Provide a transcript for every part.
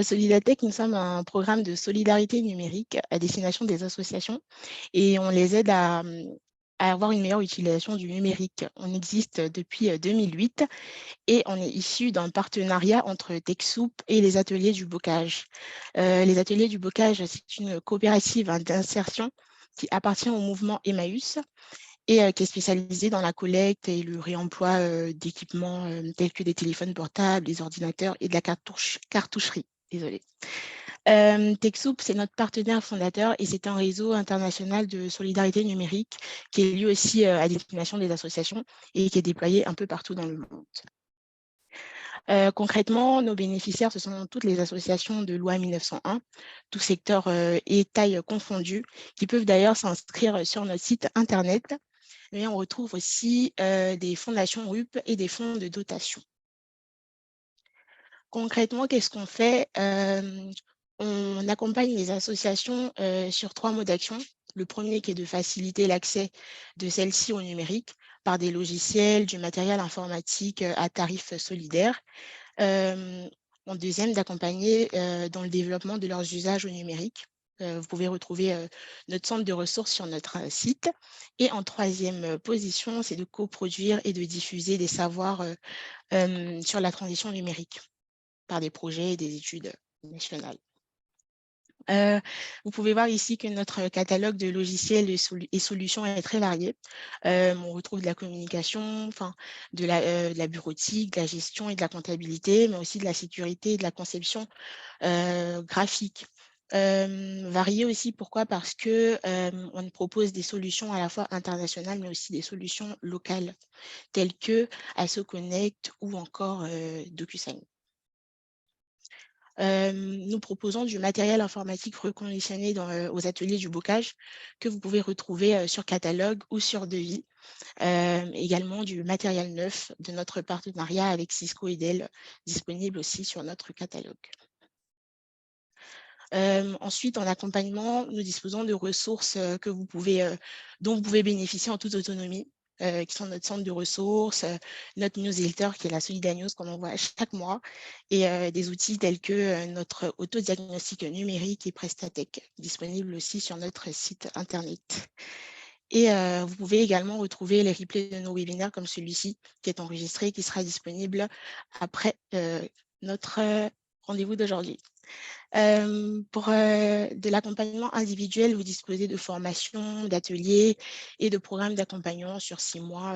Solidatech, nous sommes un programme de solidarité numérique à destination des associations et on les aide à avoir une meilleure utilisation du numérique. On existe depuis 2008 et on est issu d'un partenariat entre TechSoup et les ateliers du bocage. Les ateliers du bocage, c'est une coopérative d'insertion qui appartient au mouvement Emmaüs et qui est spécialisée dans la collecte et le réemploi d'équipements tels que des téléphones portables, des ordinateurs et de la cartoucherie. Désolée. TechSoup, c'est notre partenaire fondateur et c'est un réseau international de solidarité numérique qui est lui aussi à destination des associations et qui est déployé un peu partout dans le monde. Concrètement, nos bénéficiaires, ce sont toutes les associations de loi 1901, tous secteurs et tailles confondues, qui peuvent d'ailleurs s'inscrire sur notre site internet. Mais on retrouve aussi des fondations RUP et des fonds de dotation. Concrètement, qu'est-ce qu'on fait? On accompagne les associations sur 3 modes d'action. Le premier qui est de faciliter l'accès de celles-ci au numérique par des logiciels, du matériel informatique à tarif solidaire. En deuxième, d'accompagner dans le développement de leurs usages au numérique. Vous pouvez retrouver notre centre de ressources sur notre site. Et en troisième position, c'est de coproduire et de diffuser des savoirs sur la transition numérique par des projets et des études nationales. Vous pouvez voir ici que notre catalogue de logiciels et solutions est très varié. On retrouve de la communication, enfin, de la bureautique, de la gestion et de la comptabilité, mais aussi de la sécurité et de la conception graphique. Varié aussi, pourquoi? Parce que on propose des solutions à la fois internationales, mais aussi des solutions locales, telles que ASOConnect ou encore DocuSign. Nous proposons du matériel informatique reconditionné aux ateliers du bocage que vous pouvez retrouver sur catalogue ou sur devis. Également du matériel neuf de notre partenariat avec Cisco et Dell, disponible aussi sur notre catalogue. Ensuite, en accompagnement, nous disposons de ressources dont vous pouvez bénéficier en toute autonomie, qui sont notre centre de ressources, notre newsletter qui est la Solida News qu'on envoie chaque mois, et des outils tels que notre autodiagnostic numérique et Prestatech, disponible aussi sur notre site internet. Et vous pouvez également retrouver les replays de nos webinaires comme celui-ci qui est enregistré, qui sera disponible après notre rendez-vous d'aujourd'hui. Pour de l'accompagnement individuel, vous disposez de formations, d'ateliers et de programmes d'accompagnement sur 6 mois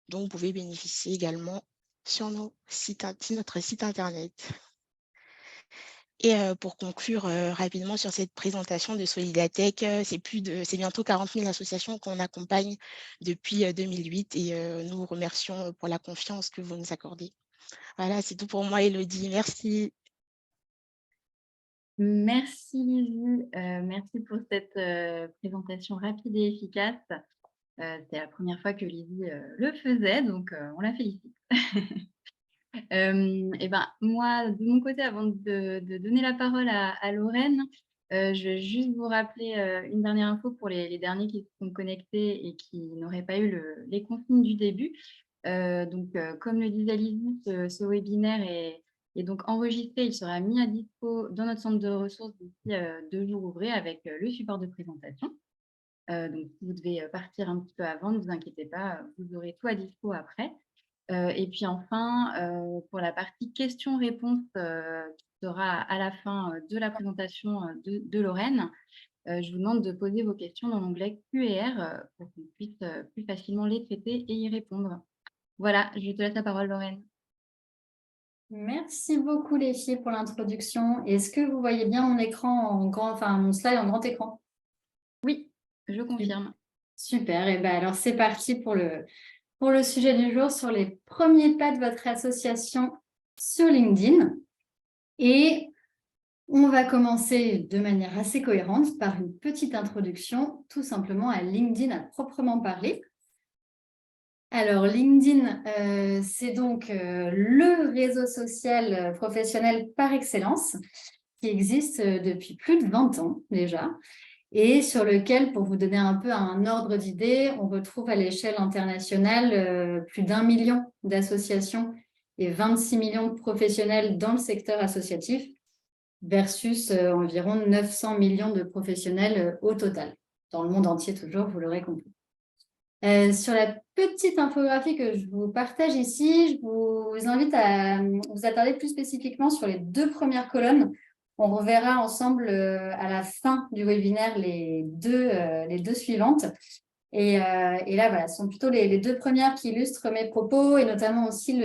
dont vous pouvez bénéficier également sur notre site internet. Et pour conclure rapidement sur cette présentation de Solidatech, c'est bientôt 40 000 associations qu'on accompagne depuis 2008 et nous vous remercions pour la confiance que vous nous accordez. Voilà, c'est tout pour moi, Élodie. Merci. Merci Lydie, merci pour cette présentation rapide et efficace. C'est la première fois que Lydie le faisait, donc on la félicite. Et ben, moi, de mon côté, avant de donner la parole à Lorraine, je vais juste vous rappeler une dernière info pour les derniers qui se sont connectés et qui n'auraient pas eu les consignes du début. Comme le disait Lydie, ce webinaire est donc enregistré, il sera mis à dispo dans notre centre de ressources d'ici 2 jours ouvrés avec le support de présentation. Donc, si vous devez partir un petit peu avant, ne vous inquiétez pas, vous aurez tout à dispo après. Et puis enfin, pour la partie questions-réponses qui sera à la fin de la présentation de Lorraine, je vous demande de poser vos questions dans l'onglet Q&R pour qu'on puisse plus facilement les traiter et y répondre. Voilà, je te laisse la parole, Lorraine. Merci beaucoup les filles pour l'introduction. Est-ce que vous voyez bien mon écran en grand, enfin mon slide en grand écran? Oui, je confirme. Super, et ben alors c'est parti pour le sujet du jour sur les premiers pas de votre association sur LinkedIn. Et on va commencer de manière assez cohérente par une petite introduction tout simplement à LinkedIn à proprement parler. Alors, LinkedIn, c'est donc le réseau social professionnel par excellence qui existe depuis plus de 20 ans déjà et sur lequel, pour vous donner un peu un ordre d'idée, on retrouve à l'échelle internationale plus d'1 million d'associations et 26 millions de professionnels dans le secteur associatif. versus environ 900 millions de professionnels au total, dans le monde entier toujours, vous l'aurez compris. Sur la petite infographie que je vous partage ici, je vous invite à vous attarder plus spécifiquement sur les 2 premières colonnes. On reverra ensemble à la fin du webinaire les deux suivantes. Et là, voilà, ce sont plutôt les 2 premières qui illustrent mes propos et notamment aussi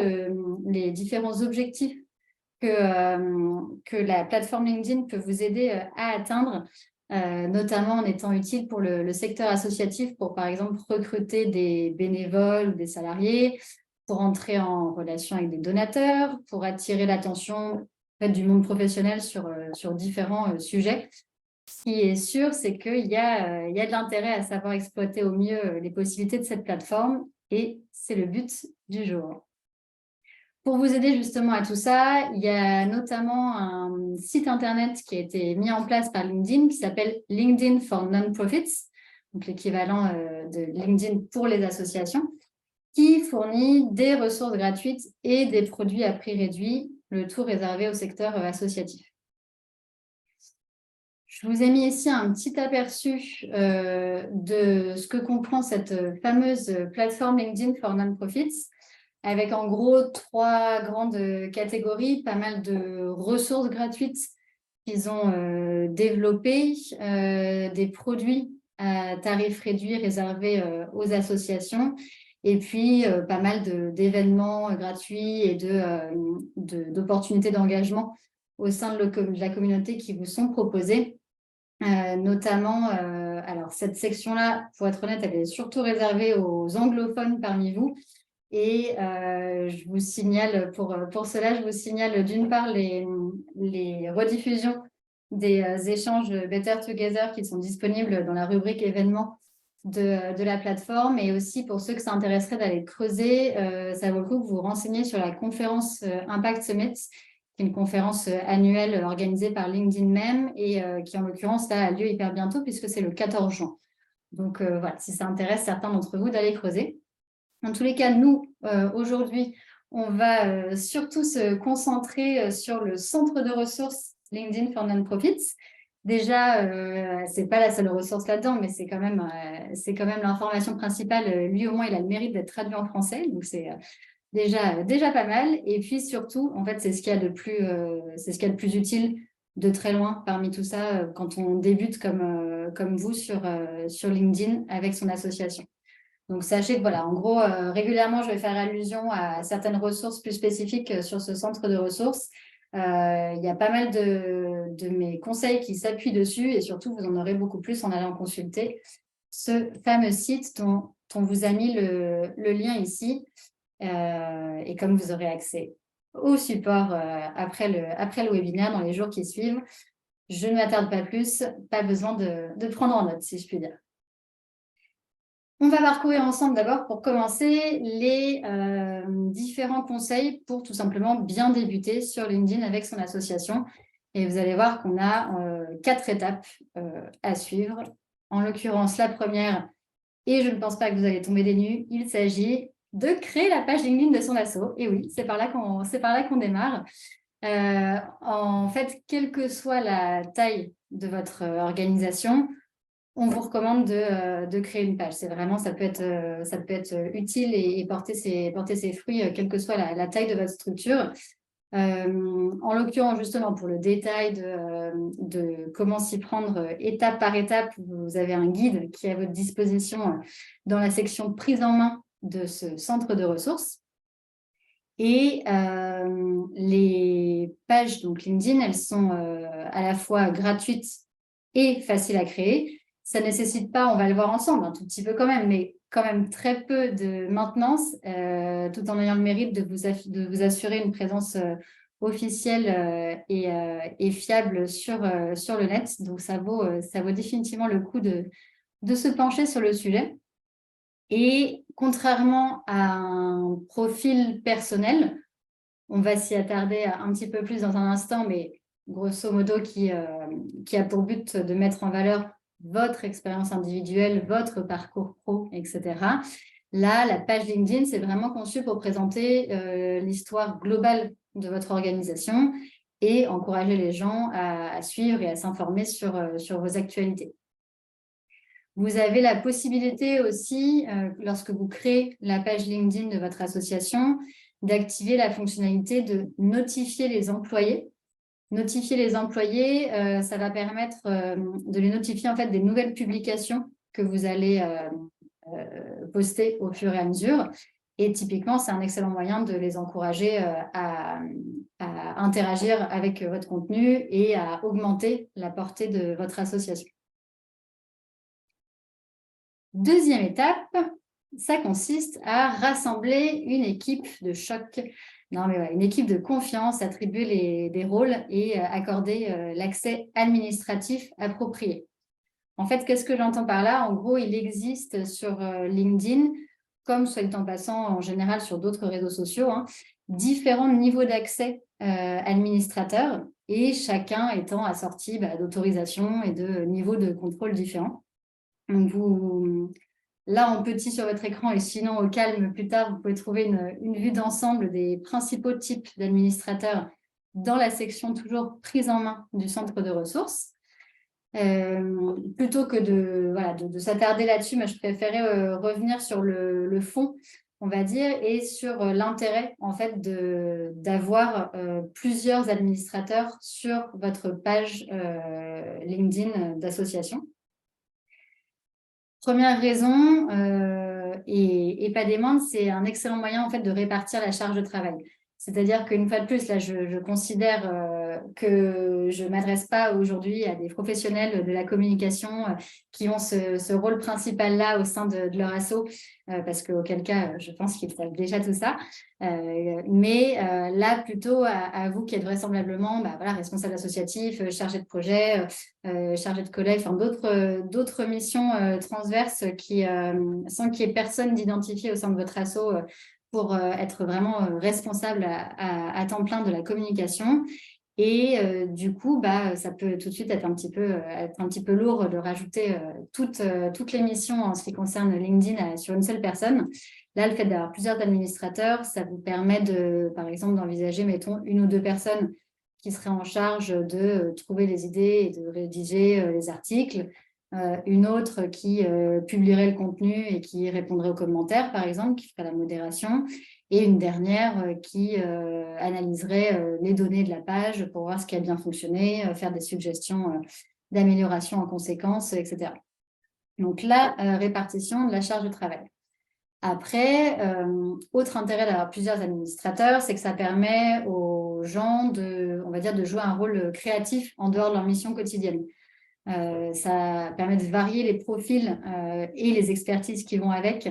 les différents objectifs que la plateforme LinkedIn peut vous aider à atteindre, notamment en étant utile pour le secteur associatif, pour par exemple recruter des bénévoles ou des salariés, pour entrer en relation avec des donateurs, pour attirer l'attention du monde professionnel sur différents sujets. Ce qui est sûr, c'est qu'il y a de l'intérêt à savoir exploiter au mieux les possibilités de cette plateforme et c'est le but du jour. Pour vous aider justement à tout ça, il y a notamment un site internet qui a été mis en place par LinkedIn qui s'appelle LinkedIn for Non-Profits, donc l'équivalent de LinkedIn pour les associations, qui fournit des ressources gratuites et des produits à prix réduit, le tout réservé au secteur associatif. Je vous ai mis ici un petit aperçu de ce que comprend cette fameuse plateforme LinkedIn for Non-Profits, avec en gros 3 grandes catégories, pas mal de ressources gratuites qu'ils ont développées, des produits à tarifs réduits réservés aux associations, et puis pas mal d'événements gratuits et d'opportunités d'engagement au sein de la communauté qui vous sont proposées. Notamment, alors cette section-là, pour être honnête, elle est surtout réservée aux anglophones parmi vous. Et je vous signale, pour cela, je vous signale d'une part les rediffusions des échanges Better Together qui sont disponibles dans la rubrique événements de la plateforme, et aussi pour ceux que ça intéresserait d'aller creuser, ça vaut le coup que vous vous renseigniez sur la conférence Impact Summit, qui est une conférence annuelle organisée par LinkedIn même et qui en l'occurrence là, a lieu hyper bientôt puisque c'est le 14 juin. Donc voilà, si ça intéresse certains d'entre vous d'aller creuser. En tous les cas, nous, aujourd'hui, on va surtout se concentrer sur le centre de ressources LinkedIn for Non-Profits. Déjà, ce n'est pas la seule ressource là-dedans, mais c'est quand même l'information principale. Lui, au moins, il a le mérite d'être traduit en français. Donc, c'est déjà pas mal. Et puis, surtout, en fait, c'est ce qu'il y a de plus utile de très loin parmi tout ça quand on débute comme vous sur LinkedIn avec son association. Donc, sachez que, voilà, en gros, régulièrement, je vais faire allusion à certaines ressources plus spécifiques sur ce centre de ressources. Il y a pas mal de mes conseils qui s'appuient dessus et surtout, vous en aurez beaucoup plus en allant consulter ce fameux site dont on vous a mis le lien ici. Et comme vous aurez accès au support après le webinaire dans les jours qui suivent, je ne m'attarde pas plus, pas besoin de prendre en note, si je puis dire. On va parcourir ensemble d'abord, pour commencer, les différents conseils pour tout simplement bien débuter sur LinkedIn avec son association. Et vous allez voir qu'on a 4 étapes à suivre. En l'occurrence, la première, et je ne pense pas que vous allez tomber des nues, il s'agit de créer la page LinkedIn de son asso. Et oui, c'est par là qu'on démarre. En fait, quelle que soit la taille de votre organisation, on vous recommande de créer une page. C'est vraiment, ça peut être utile et porter ses fruits, quelle que soit la taille de votre structure. En l'occurrence, justement, pour le détail de comment s'y prendre étape par étape, vous avez un guide qui est à votre disposition dans la section prise en main de ce centre de ressources. Et les pages donc LinkedIn, elles sont à la fois gratuites et faciles à créer. Ça ne nécessite pas, on va le voir ensemble, un tout petit peu quand même, mais quand même très peu de maintenance, tout en ayant le mérite de vous assurer une présence officielle et fiable sur le net. Donc, ça vaut définitivement le coup de se pencher sur le sujet. Et contrairement à un profil personnel, on va s'y attarder un petit peu plus dans un instant, mais grosso modo qui a pour but de mettre en valeur votre expérience individuelle, votre parcours pro, etc. Là, la page LinkedIn, c'est vraiment conçu pour présenter l'histoire globale de votre organisation et quelles que soient les et encourager les gens à suivre et à s'informer sur vos actualités. Vous avez la possibilité aussi, lorsque vous créez la page LinkedIn de votre association, d'activer la fonctionnalité de notifier les employés. Notifier les employés, ça va permettre de les notifier en fait des nouvelles publications que vous allez poster au fur et à mesure. Et typiquement, c'est un excellent moyen de les encourager à interagir avec votre contenu et à augmenter la portée de votre association. Deuxième étape, ça consiste à rassembler une équipe de choc. Une équipe de confiance, attribuer des rôles et accorder l'accès administratif approprié. En fait, qu'est-ce que j'entends par là? En gros, il existe sur LinkedIn, comme soit dit en passant en général sur d'autres réseaux sociaux, différents niveaux d'accès administrateurs et chacun étant assorti d'autorisations et de niveaux de contrôle différents. Donc, là, en petit sur votre écran et sinon au calme plus tard, vous pouvez trouver une vue d'ensemble des principaux types d'administrateurs dans la section toujours prise en main du centre de ressources. Plutôt que de s'attarder là-dessus, moi, je préférais revenir sur le fond, on va dire, et sur l'intérêt en fait d'avoir plusieurs administrateurs sur votre page LinkedIn d'association. Première raison, et pas des moindres, c'est un excellent moyen en fait, de répartir la charge de travail. C'est-à-dire qu'une fois de plus, là, je considère que je ne m'adresse pas aujourd'hui à des professionnels de la communication qui ont ce rôle principal-là au sein de leur asso, parce qu'auquel cas, je pense qu'ils savent déjà tout ça. Mais là, plutôt à vous qui êtes vraisemblablement responsable associatif, chargé de projet, chargé de collègue, enfin, d'autres missions transverses sans qu'il y ait personne d'identifié au sein de votre asso pour être vraiment responsable à temps plein de la communication. Et du coup, ça peut tout de suite être un petit peu lourd de rajouter toutes les missions en ce qui concerne LinkedIn sur une seule personne. Là, le fait d'avoir plusieurs administrateurs, ça vous permet par exemple, d'envisager, mettons, une ou deux personnes qui seraient en charge de trouver les idées et de rédiger les articles, une autre qui publierait le contenu et qui répondrait aux commentaires, par exemple, qui ferait la modération, et une dernière qui analyserait les données de la page pour voir ce qui a bien fonctionné, faire des suggestions d'amélioration en conséquence, etc. Donc, la répartition de la charge de travail. Après, autre intérêt d'avoir plusieurs administrateurs, c'est que ça permet aux gens de jouer un rôle créatif en dehors de leur mission quotidienne. Ça permet de varier les profils et les expertises qui vont avec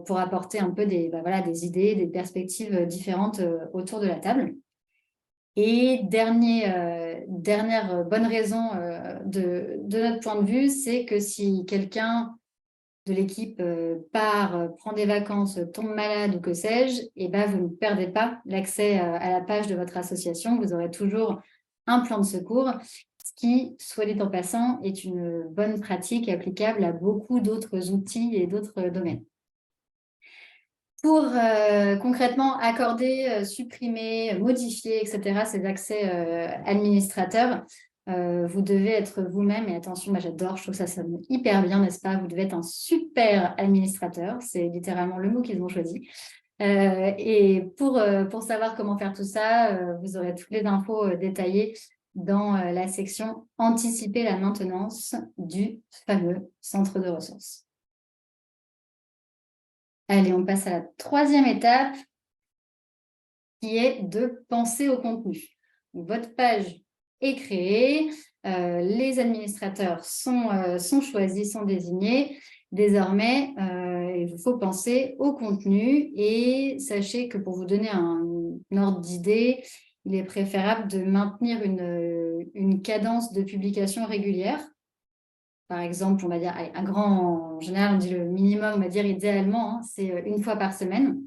pour apporter un peu des idées, des perspectives différentes autour de la table. Et dernière bonne raison de notre point de vue, c'est que si quelqu'un de l'équipe prend des vacances, tombe malade ou que sais-je, vous ne perdez pas l'accès à la page de votre association. Vous aurez toujours un plan de secours, ce qui, soit dit en passant, est une bonne pratique applicable à beaucoup d'autres outils et d'autres domaines. Pour concrètement accorder, supprimer, modifier, etc., ces accès administrateurs, vous devez être vous-même, et attention, moi j'adore, je trouve que ça sonne hyper bien, n'est-ce pas? Vous devez être un super administrateur, c'est littéralement le mot qu'ils ont choisi. Et pour savoir comment faire tout ça, vous aurez toutes les infos détaillées dans la section « Anticiper la maintenance » du fameux centre de ressources. Allez, on passe à la troisième étape, qui est de penser au contenu. Donc, votre page est créée, les administrateurs sont choisis, sont désignés. Désormais, il vous faut penser au contenu et sachez que pour vous donner un ordre d'idée, il est préférable de maintenir une cadence de publication régulière. Par exemple, on va dire, en général, on dit le minimum, on va dire idéalement, c'est une fois par semaine.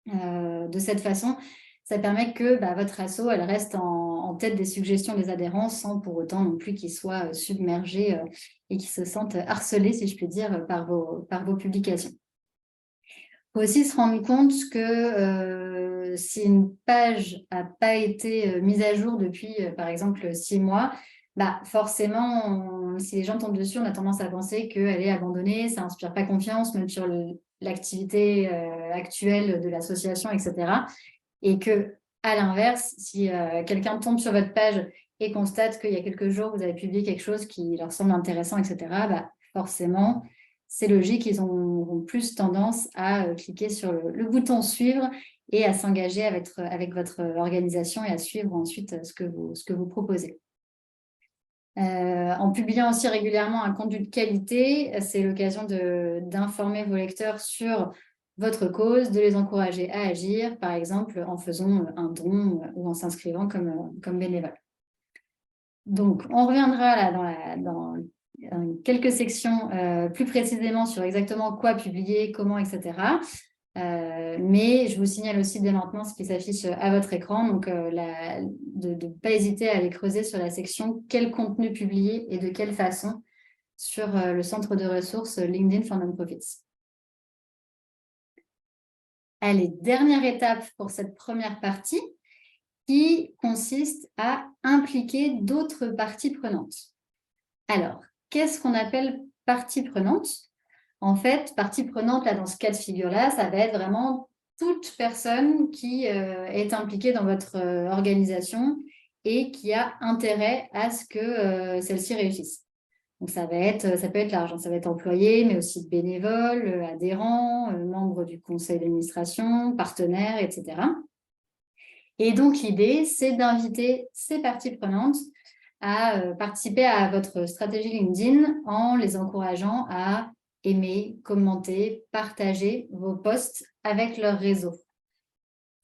De cette façon, ça permet que votre asso, elle reste en tête des suggestions des adhérents sans pour autant non plus qu'ils soient submergés et qu'ils se sentent harcelés, si je puis dire, par vos publications. Il faut aussi se rendre compte que si une page n'a pas été mise à jour depuis, par exemple, 6 mois, bah, forcément, si les gens tombent dessus, on a tendance à penser qu'elle est abandonnée, ça n'inspire pas confiance, même sur l'activité actuelle de l'association, etc. Et que, à l'inverse, si quelqu'un tombe sur votre page et constate qu'il y a quelques jours, vous avez publié quelque chose qui leur semble intéressant, etc., bah, forcément, c'est logique, ils auront plus tendance à cliquer sur le bouton « Suivre » et à s'engager avec votre organisation et à suivre ensuite ce que vous proposez. En publiant aussi régulièrement un contenu de qualité, c'est l'occasion d'informer vos lecteurs sur votre cause, de les encourager à agir, par exemple en faisant un don ou en s'inscrivant comme bénévole. Donc, on reviendra là dans quelques sections plus précisément sur exactement quoi publier, comment, etc. Mais je vous signale aussi dès maintenant ce qui s'affiche à votre écran, donc de ne pas hésiter à aller creuser sur la section « Quel contenu publier et de quelle façon » sur le centre de ressources LinkedIn for Non-Profits. Allez, dernière étape pour cette première partie qui consiste à impliquer d'autres parties prenantes. Alors, qu'est-ce qu'on appelle partie prenante ? En fait, partie prenante, là, dans ce cas de figure-là, ça va être vraiment toute personne qui est impliquée dans votre organisation et qui a intérêt à ce que celle-ci réussisse. Donc, ça peut être large, ça va être employé, mais aussi bénévoles, adhérents, membres du conseil d'administration, partenaires, etc. Et donc, l'idée, c'est d'inviter ces parties prenantes à participer à votre stratégie LinkedIn en les encourageant à aimer, commenter, partager vos posts avec leur réseau.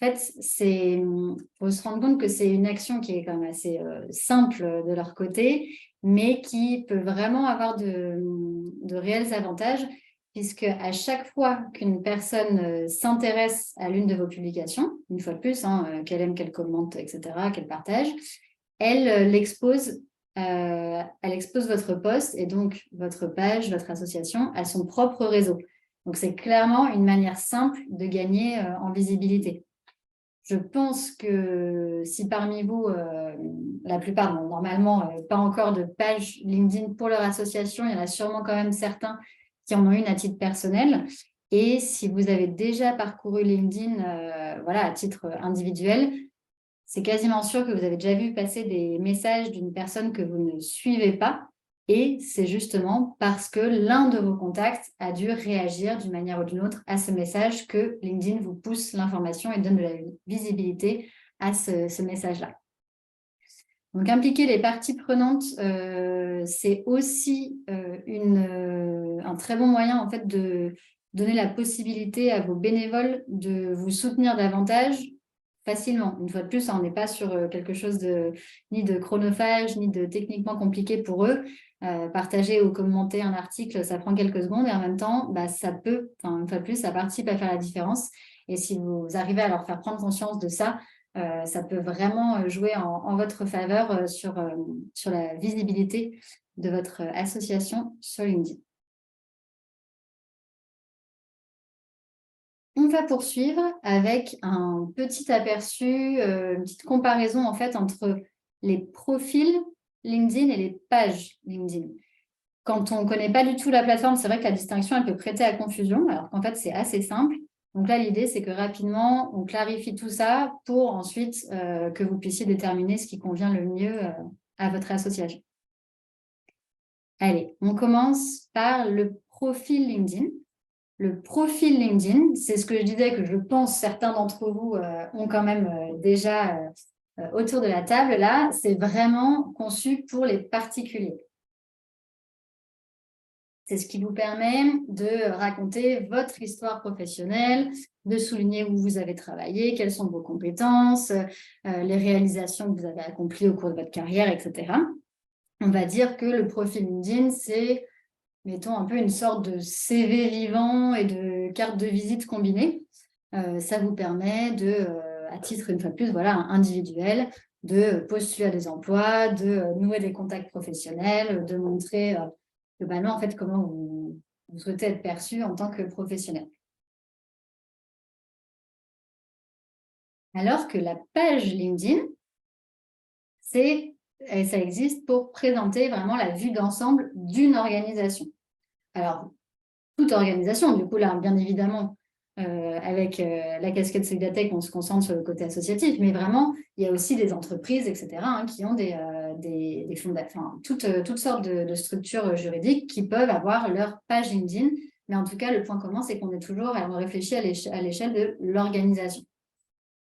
En fait, il faut se rendre compte que c'est une action qui est quand même assez simple de leur côté, mais qui peut vraiment avoir de réels avantages, puisque à chaque fois qu'une personne s'intéresse à l'une de vos publications, une fois de plus, qu'elle aime, qu'elle commente, etc., qu'elle partage, elle expose votre post et donc votre page, votre association à son propre réseau. Donc, c'est clairement une manière simple de gagner en visibilité. Je pense que si parmi vous, la plupart, bon, normalement, pas encore de page LinkedIn pour leur association, il y en a sûrement quand même certains qui en ont une à titre personnel. Et si vous avez déjà parcouru LinkedIn à titre individuel, c'est quasiment sûr que vous avez déjà vu passer des messages d'une personne que vous ne suivez pas. Et c'est justement parce que l'un de vos contacts a dû réagir d'une manière ou d'une autre à ce message que LinkedIn vous pousse l'information et donne de la visibilité à ce message-là. Donc, impliquer les parties prenantes, c'est aussi un très bon moyen en fait, de donner la possibilité à vos bénévoles de vous soutenir davantage facilement. Une fois de plus, on n'est pas sur quelque chose ni de chronophage, ni de techniquement compliqué pour eux. Partager ou commenter un article, ça prend quelques secondes et en même temps, une fois de plus, ça participe à faire la différence. Et si vous arrivez à leur faire prendre conscience de ça, ça peut vraiment jouer en votre faveur sur la visibilité de votre association sur LinkedIn. On va poursuivre avec un petit aperçu, une petite comparaison en fait entre les profils LinkedIn et les pages LinkedIn. Quand on ne connaît pas du tout la plateforme, c'est vrai que la distinction elle peut prêter à confusion, alors qu'en fait c'est assez simple. Donc là, l'idée c'est que rapidement, on clarifie tout ça pour ensuite que vous puissiez déterminer ce qui convient le mieux à votre association. Allez, on commence par le profil LinkedIn. Le profil LinkedIn, c'est ce que je disais que je pense certains d'entre vous ont quand même déjà autour de la table. Là, c'est vraiment conçu pour les particuliers. C'est ce qui vous permet de raconter votre histoire professionnelle, de souligner où vous avez travaillé, quelles sont vos compétences, les réalisations que vous avez accomplies au cours de votre carrière, etc. On va dire que le profil LinkedIn, c'est mettons un peu une sorte de CV vivant et de carte de visite combinée. Ça vous permet à titre une fois de plus, individuel, de postuler à des emplois, de nouer des contacts professionnels, de montrer globalement en fait comment vous souhaitez être perçu en tant que professionnel. Alors que la page LinkedIn, ça existe pour présenter vraiment la vue d'ensemble d'une organisation. Alors, toute organisation, du coup, là, bien évidemment, avec la casquette Solidatech, on se concentre sur le côté associatif, mais vraiment, il y a aussi des entreprises, etc., qui ont des fondations, toutes sortes de structures juridiques qui peuvent avoir leur page LinkedIn. Mais en tout cas, le point commun, c'est qu'on est toujours on réfléchit à l'échelle de l'organisation.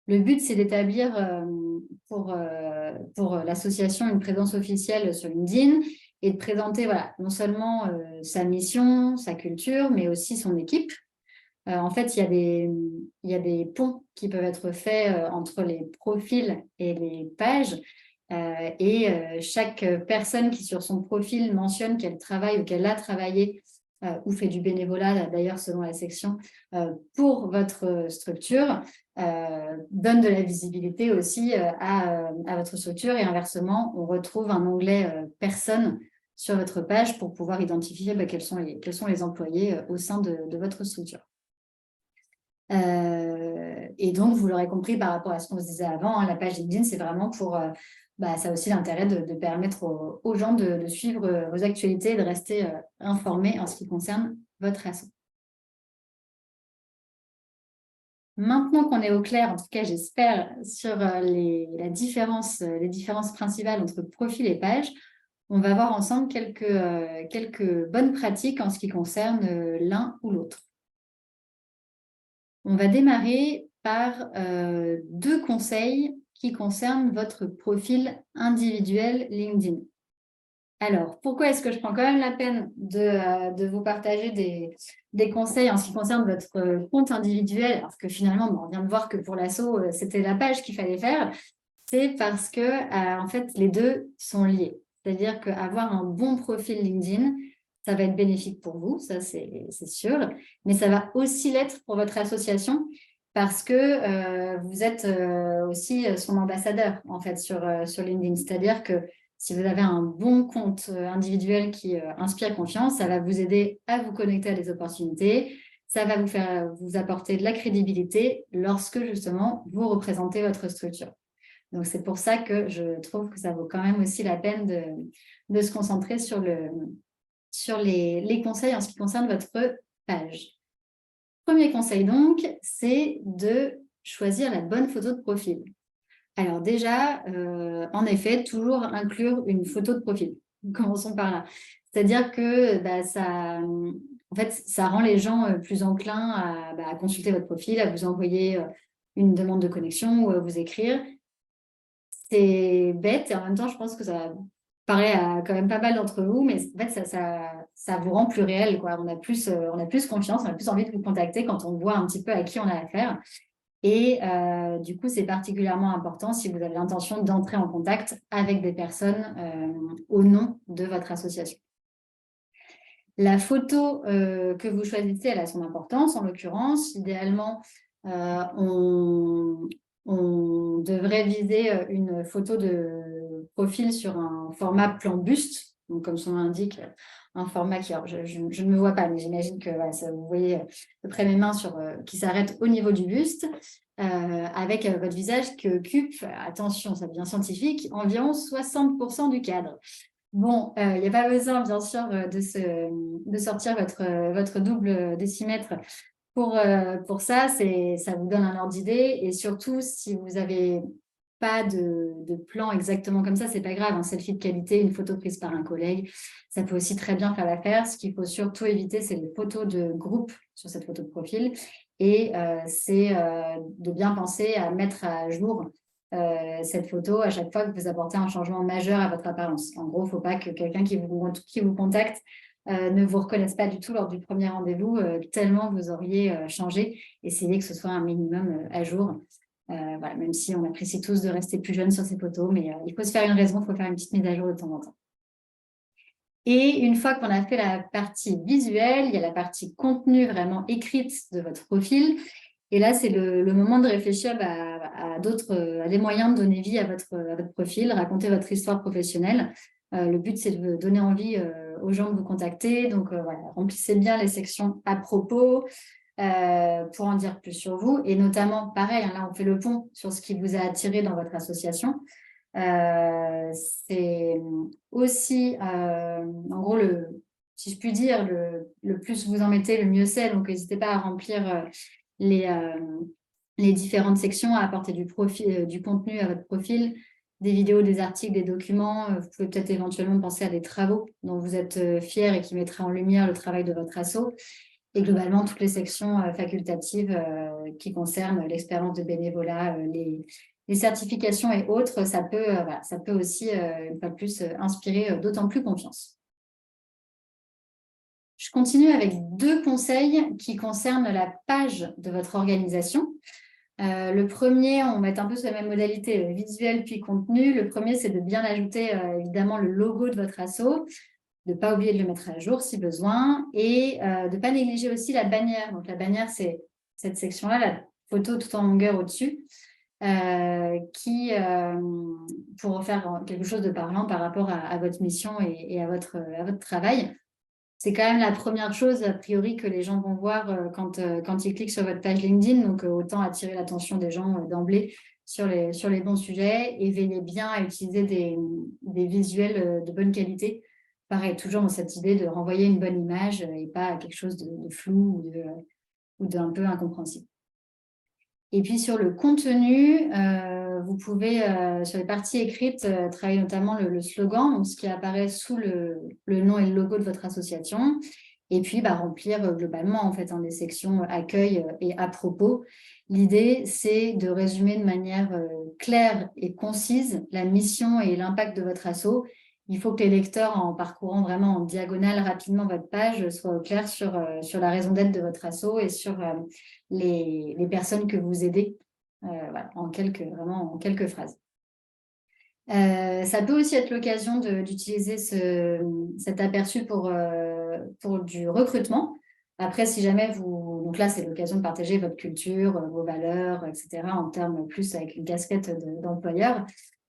Le but, c'est d'établir pour l'association une présence officielle sur LinkedIn et de présenter non seulement sa mission, sa culture, mais aussi son équipe. En fait, il y a des ponts qui peuvent être faits entre les profils et les pages. Chaque personne qui, sur son profil, mentionne qu'elle travaille ou qu'elle a travaillé ou fait du bénévolat, d'ailleurs, selon la section, pour votre structure, donne de la visibilité aussi à votre structure. Et inversement, on retrouve un onglet personnes sur votre page pour pouvoir identifier quels sont les employés au sein de votre structure. Et donc, vous l'aurez compris par rapport à ce qu'on se disait avant, la page LinkedIn, c'est vraiment pour... ça a aussi l'intérêt de permettre aux gens de suivre vos actualités et de rester informés en ce qui concerne votre asso. Maintenant qu'on est au clair, en tout cas j'espère, sur les différences principales entre profil et page, on va voir ensemble quelques bonnes pratiques en ce qui concerne l'un ou l'autre. On va démarrer par 2 conseils qui concernent votre profil individuel LinkedIn. Alors, pourquoi est-ce que je prends quand même la peine de vous partager des conseils en ce qui concerne votre compte individuel, alors que finalement, on vient de voir que pour l'asso, c'était la page qu'il fallait faire. C'est parce que, en fait, les deux sont liés. C'est-à-dire qu'avoir un bon profil LinkedIn, ça va être bénéfique pour vous, ça c'est sûr, mais ça va aussi l'être pour votre association parce que vous êtes aussi son ambassadeur en fait sur LinkedIn. C'est-à-dire que si vous avez un bon compte individuel qui inspire confiance, ça va vous aider à vous connecter à des opportunités, ça va vous apporter de la crédibilité lorsque justement vous représentez votre structure. Donc, c'est pour ça que je trouve que ça vaut quand même aussi la peine de se concentrer sur les conseils en ce qui concerne votre page. Premier conseil donc, c'est de choisir la bonne photo de profil. Alors déjà, en effet, toujours inclure une photo de profil. Commençons par là. C'est-à-dire que ça rend les gens plus enclins à consulter votre profil, à vous envoyer une demande de connexion ou à vous écrire. C'est bête et en même temps, je pense que ça paraît à quand même pas mal d'entre vous, mais en fait, ça vous rend plus réel, quoi. On a plus confiance, on a plus envie de vous contacter quand on voit un petit peu à qui on a affaire. Et du coup, c'est particulièrement important si vous avez l'intention d'entrer en contact avec des personnes au nom de votre association. La photo que vous choisissez, elle a son importance. En l'occurrence, idéalement, on devrait viser une photo de profil sur un format plan buste. Donc, comme son nom l'indique, un format qui... Alors, je ne me vois pas, mais j'imagine que vous voyez à peu près mes mains qui s'arrêtent au niveau du buste, avec votre visage qui occupe, attention, ça devient scientifique, environ 60% du cadre. Bon, il n'y a pas besoin, bien sûr, de sortir votre double décimètre pour ça. Ça vous donne un ordre d'idée. Et surtout, si vous n'avez pas de plan exactement comme ça, ce n'est pas grave. Un selfie de qualité, une photo prise par un collègue, ça peut aussi très bien faire l'affaire. Ce qu'il faut surtout éviter, c'est les photos de groupe sur cette photo de profil. Et c'est de bien penser à mettre à jour cette photo à chaque fois que vous apportez un changement majeur à votre apparence. En gros, il ne faut pas que quelqu'un qui vous contacte ne vous reconnaisse pas du tout lors du premier rendez-vous, tellement vous auriez changé. Essayez que ce soit un minimum à jour. Même si on apprécie tous de rester plus jeunes sur ces photos, mais il faut se faire une raison, il faut faire une petite mise à jour de temps en temps. Et une fois qu'on a fait la partie visuelle, il y a la partie contenu vraiment écrite de votre profil. Et là, c'est le moment de réfléchir à des moyens de donner vie à votre profil, raconter votre histoire professionnelle. Le but, c'est de donner envie aux gens de vous contacter. Donc, remplissez bien les sections à propos, pour en dire plus sur vous. Et notamment, pareil, là, on fait le pont sur ce qui vous a attiré dans votre association. C'est aussi, en gros, si je puis dire, le plus vous en mettez, le mieux c'est. Donc, n'hésitez pas à remplir les différentes sections, à apporter du contenu à votre profil, des vidéos, des articles, des documents. Vous pouvez peut-être éventuellement penser à des travaux dont vous êtes fiers et qui mettraient en lumière le travail de votre asso. Et globalement, toutes les sections facultatives qui concernent l'expérience de bénévolat, les certifications et autres, ça peut aussi, une fois de plus, inspirer d'autant plus confiance. Je continue avec 2 conseils qui concernent la page de votre organisation. Le premier, on va être un peu sur la même modalité, visuel puis contenu. Le premier, c'est de bien ajouter évidemment le logo de votre asso, de ne pas oublier de le mettre à jour si besoin et de ne pas négliger aussi la bannière. Donc, la bannière, c'est cette section-là, la photo tout en longueur au-dessus, qui, pour faire quelque chose de parlant par rapport à votre mission et à votre travail. C'est quand même la première chose, a priori, que les gens vont voir quand ils cliquent sur votre page LinkedIn. Donc, autant attirer l'attention des gens d'emblée sur les bons sujets et veillez bien à utiliser des visuels de bonne qualité. Pareil, toujours dans cette idée de renvoyer une bonne image et pas quelque chose de flou ou d'un peu incompréhensible. Et puis, sur le contenu, vous pouvez, sur les parties écrites, travailler notamment le slogan, donc ce qui apparaît sous le nom et le logo de votre association. Et puis, remplir globalement, en fait, des sections accueil et à propos. L'idée, c'est de résumer de manière claire et concise la mission et l'impact de votre asso. Il faut que les lecteurs, en parcourant vraiment en diagonale rapidement votre page, soient au clair sur la raison d'être de votre asso et sur les personnes que vous aidez, voilà, en quelques phrases. Ça peut aussi être l'occasion d'utiliser cet aperçu pour du recrutement. Après, si jamais donc là, c'est l'occasion de partager votre culture, vos valeurs, etc., en termes plus avec une casquette d'employeur.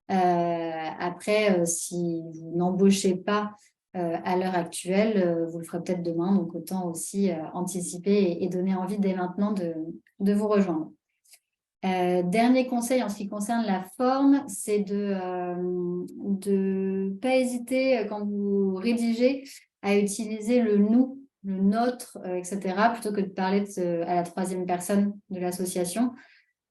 Après, si vous n'embauchez pas à l'heure actuelle, vous le ferez peut-être demain, donc autant aussi anticiper et donner envie dès maintenant de vous rejoindre. Dernier conseil en ce qui concerne la forme, c'est de ne pas hésiter quand vous rédigez à utiliser le nous, le notre, etc., plutôt que de parler à la 3e personne de l'association.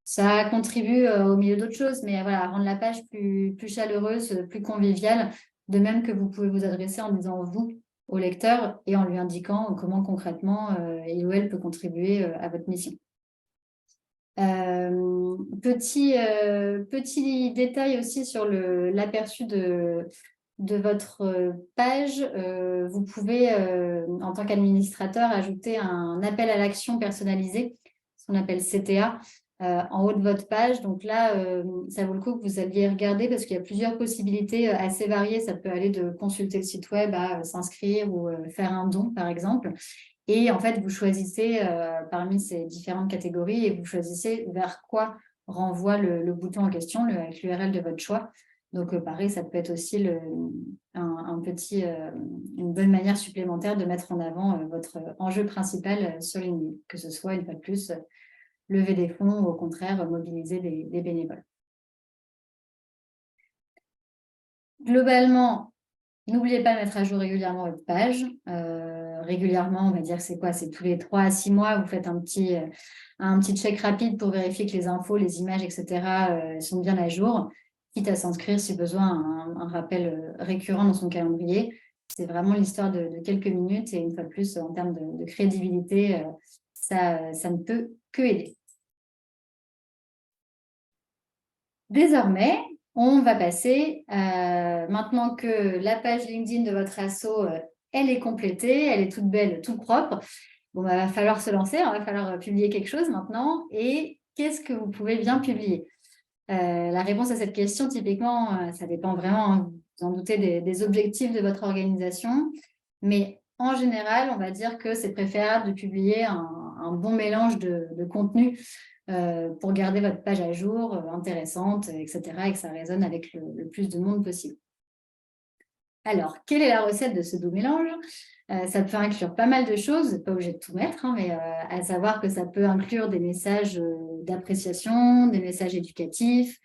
Ça contribue au milieu d'autres choses, mais voilà, à rendre la page plus chaleureuse, plus conviviale, de même que vous pouvez vous adresser en disant « vous » au lecteur et en lui indiquant comment concrètement il ou elle peut contribuer à votre mission. Petit détail aussi sur l'aperçu de votre page, vous pouvez, en tant qu'administrateur, ajouter un appel à l'action personnalisé, ce qu'on appelle CTA, en haut de votre page. Donc là, ça vaut le coup que vous alliez regarder parce qu'il y a plusieurs possibilités assez variées. Ça peut aller de consulter le site web à s'inscrire ou faire un don, par exemple. Et en fait, vous choisissez parmi ces différentes catégories et vous choisissez vers quoi renvoie le bouton en question, avec l'URL de votre choix. Donc, pareil, ça peut être aussi une bonne manière supplémentaire de mettre en avant votre enjeu principal sur LinkedIn, que ce soit, une fois de plus, lever des fonds ou au contraire, mobiliser des bénévoles. Globalement, n'oubliez pas de mettre à jour régulièrement votre page. Régulièrement, on va dire, c'est quoi? C'est tous les 3 à 6 mois, vous faites un petit check rapide pour vérifier que les infos, les images, etc. Sont bien à jour, quitte à s'inscrire si besoin un rappel récurrent dans son calendrier. C'est vraiment l'histoire de quelques minutes et une fois de plus, en termes de crédibilité, ça ne peut que aider. Désormais, on va passer, maintenant que la page LinkedIn de votre asso, elle est complétée, elle est toute belle, toute propre. Bon, il va falloir se lancer, il va falloir publier quelque chose maintenant. Et qu'est-ce que vous pouvez bien publier? La réponse à cette question, typiquement, ça dépend vraiment, hein, vous en doutez, des objectifs de votre organisation. Mais en général, on va dire que c'est préférable de publier un bon mélange de contenu pour garder votre page à jour, intéressante, etc. et que ça résonne avec le plus de monde possible. Alors, quelle est la recette de ce doux mélange? Ça peut inclure pas mal de choses, pas obligé de tout mettre, hein, mais à savoir que ça peut inclure des messages d'appréciation, des messages éducatifs,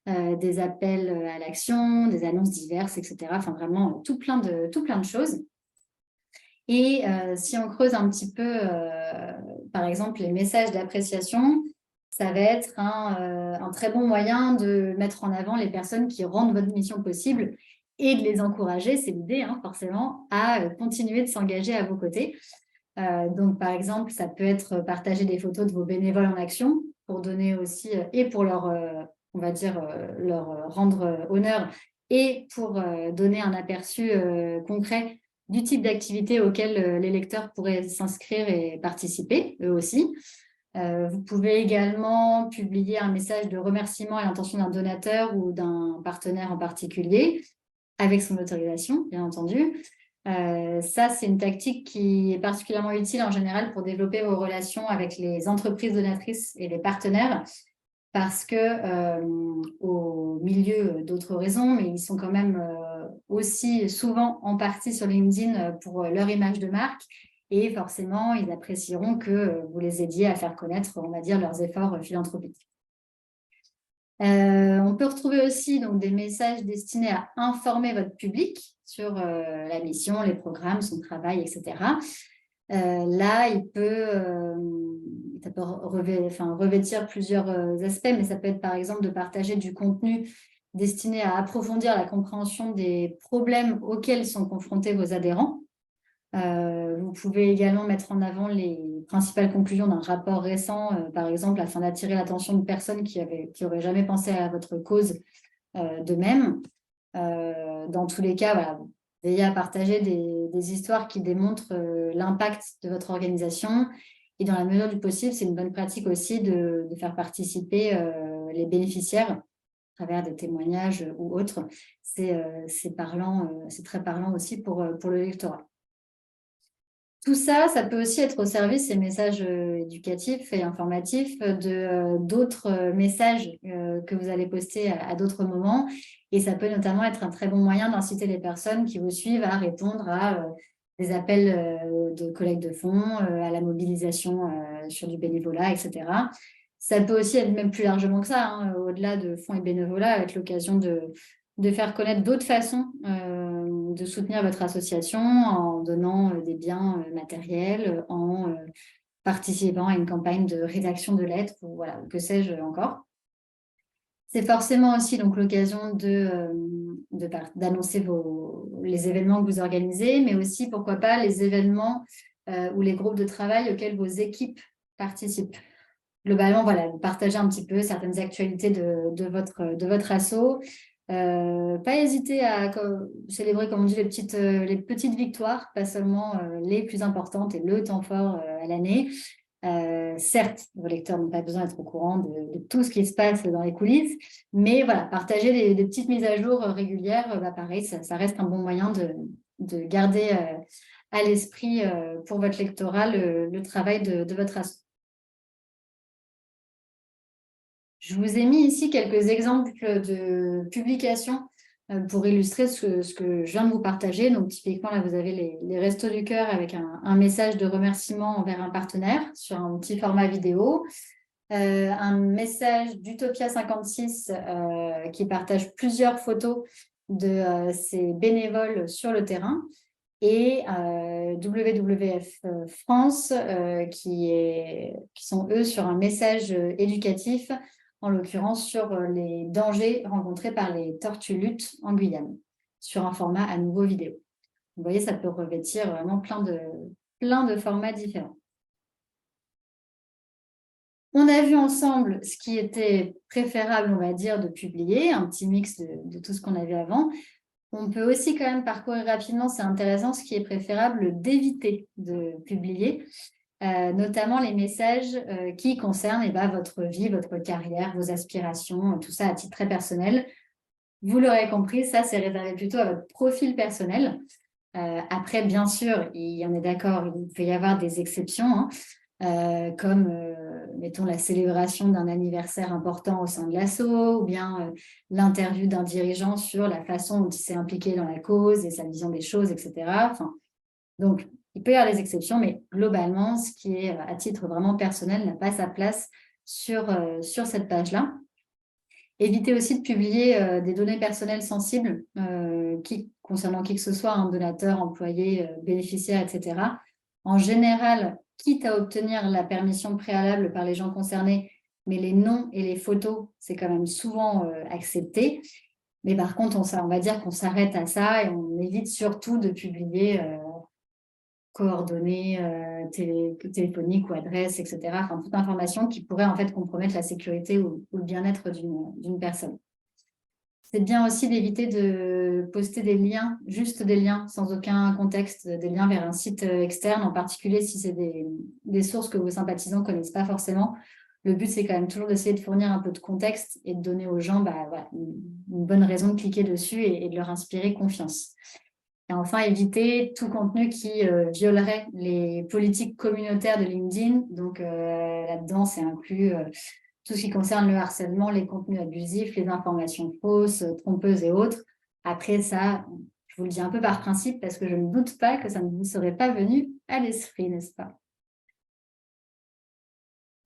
des appels à l'action, des annonces diverses, etc. Enfin, vraiment tout plein de choses. Et si on creuse un petit peu, par exemple, les messages d'appréciation, ça va être un très bon moyen de mettre en avant les personnes qui rendent votre mission possible et de les encourager, c'est l'idée, hein, forcément, à continuer de s'engager à vos côtés. Donc, par exemple, ça peut être partager des photos de vos bénévoles en action pour donner aussi, et pour leur, on va dire, leur rendre honneur, et pour donner un aperçu concret du type d'activité auquel les lecteurs pourraient s'inscrire et participer, eux aussi. Vous pouvez également publier un message de remerciement à l'intention d'un donateur ou d'un partenaire en particulier, avec son autorisation, bien entendu. Ça, c'est une tactique qui est particulièrement utile en général pour développer vos relations avec les entreprises donatrices et les partenaires, parce que au milieu d'autres raisons, mais ils sont quand même aussi souvent en partie sur LinkedIn pour leur image de marque, et forcément, ils apprécieront que vous les aidiez à faire connaître, on va dire, leurs efforts philanthropiques. On peut retrouver aussi donc, des messages destinés à informer votre public sur la mission, les programmes, son travail, etc. Là, ça peut revêtir plusieurs aspects, mais ça peut être par exemple de partager du contenu destiné à approfondir la compréhension des problèmes auxquels sont confrontés vos adhérents. Vous pouvez également mettre en avant les principales conclusions d'un rapport récent, par exemple, afin d'attirer l'attention de personnes qui n'auraient jamais pensé à votre cause d'eux-mêmes. Dans tous les cas, voilà, veillez à partager des histoires qui démontrent l'impact de votre organisation. Et dans la mesure du possible, c'est une bonne pratique aussi de faire participer les bénéficiaires à travers des témoignages ou autres. C'est parlant, c'est très parlant aussi pour le lectorat. Tout ça, ça peut aussi être au service, ces messages éducatifs et informatifs, d'autres messages que vous allez poster à d'autres moments. Et ça peut notamment être un très bon moyen d'inciter les personnes qui vous suivent à répondre à des appels de collecte de fonds, à la mobilisation sur du bénévolat, etc. Ça peut aussi être même plus largement que ça, hein, au-delà de fonds et bénévolat, être l'occasion de faire connaître d'autres façons de soutenir votre association en donnant des biens matériels, en participant à une campagne de rédaction de lettres, ou voilà, que sais-je encore. C'est forcément aussi donc l'occasion d'annoncer les événements que vous organisez, mais aussi, pourquoi pas, les événements ou les groupes de travail auxquels vos équipes participent. Globalement, voilà, vous partagez un petit peu certaines actualités de votre asso. Pas hésiter à célébrer, comme on dit, les petites victoires, pas seulement les plus importantes et le temps fort à l'année. Certes, vos lecteurs n'ont pas besoin d'être au courant de tout ce qui se passe dans les coulisses, mais voilà, partager des petites mises à jour régulières, pareil, ça reste un bon moyen de garder à l'esprit pour votre lectorat le travail de votre asso. Je vous ai mis ici quelques exemples de publications pour illustrer ce que je viens de vous partager. Donc, typiquement, là, vous avez les Restos du Cœur avec un message de remerciement envers un partenaire sur un petit format vidéo. Un message d'Utopia 56 qui partage plusieurs photos de ses bénévoles sur le terrain. Et WWF France qui sont, eux, sur un message éducatif, en l'occurrence sur les dangers rencontrés par les tortues luttes en Guyane, sur un format à nouveau vidéo. Vous voyez, ça peut revêtir vraiment plein de formats différents. On a vu ensemble ce qui était préférable, on va dire, de publier, un petit mix de tout ce qu'on a vu avant. On peut aussi quand même parcourir rapidement, c'est intéressant, ce qui est préférable d'éviter de publier, notamment les messages qui concernent votre vie, votre carrière, vos aspirations, tout ça à titre très personnel. Vous l'aurez compris, ça c'est réservé plutôt à votre profil personnel. Après, bien sûr, on est d'accord, il peut y avoir des exceptions, hein, comme, mettons, la célébration d'un anniversaire important au sein de l'asso, ou bien l'interview d'un dirigeant sur la façon dont il s'est impliqué dans la cause et sa vision des choses, etc. Enfin, Donc, il peut y avoir des exceptions, mais globalement, ce qui est à titre vraiment personnel n'a pas sa place sur cette page-là. Évitez aussi de publier des données personnelles sensibles concernant qui que ce soit, un donateur, employé, bénéficiaire, etc. En général, quitte à obtenir la permission préalable par les gens concernés, mais les noms et les photos, c'est quand même souvent accepté. Mais par contre, on va dire qu'on s'arrête à ça et on évite surtout de publier coordonnées téléphoniques ou adresses, etc. Enfin, toute information qui pourrait en fait compromettre la sécurité ou le bien-être d'une personne. C'est bien aussi d'éviter de poster des liens, juste des liens, sans aucun contexte, des liens vers un site externe, en particulier si c'est des sources que vos sympathisants ne connaissent pas forcément. Le but, c'est quand même toujours d'essayer de fournir un peu de contexte et de donner aux gens voilà, une bonne raison de cliquer dessus et de leur inspirer confiance. Et enfin, éviter tout contenu qui violerait les politiques communautaires de LinkedIn. Donc, là-dedans, c'est inclus tout ce qui concerne le harcèlement, les contenus abusifs, les informations fausses, trompeuses et autres. Après ça, je vous le dis un peu par principe parce que je ne doute pas que ça ne vous serait pas venu à l'esprit, n'est-ce pas?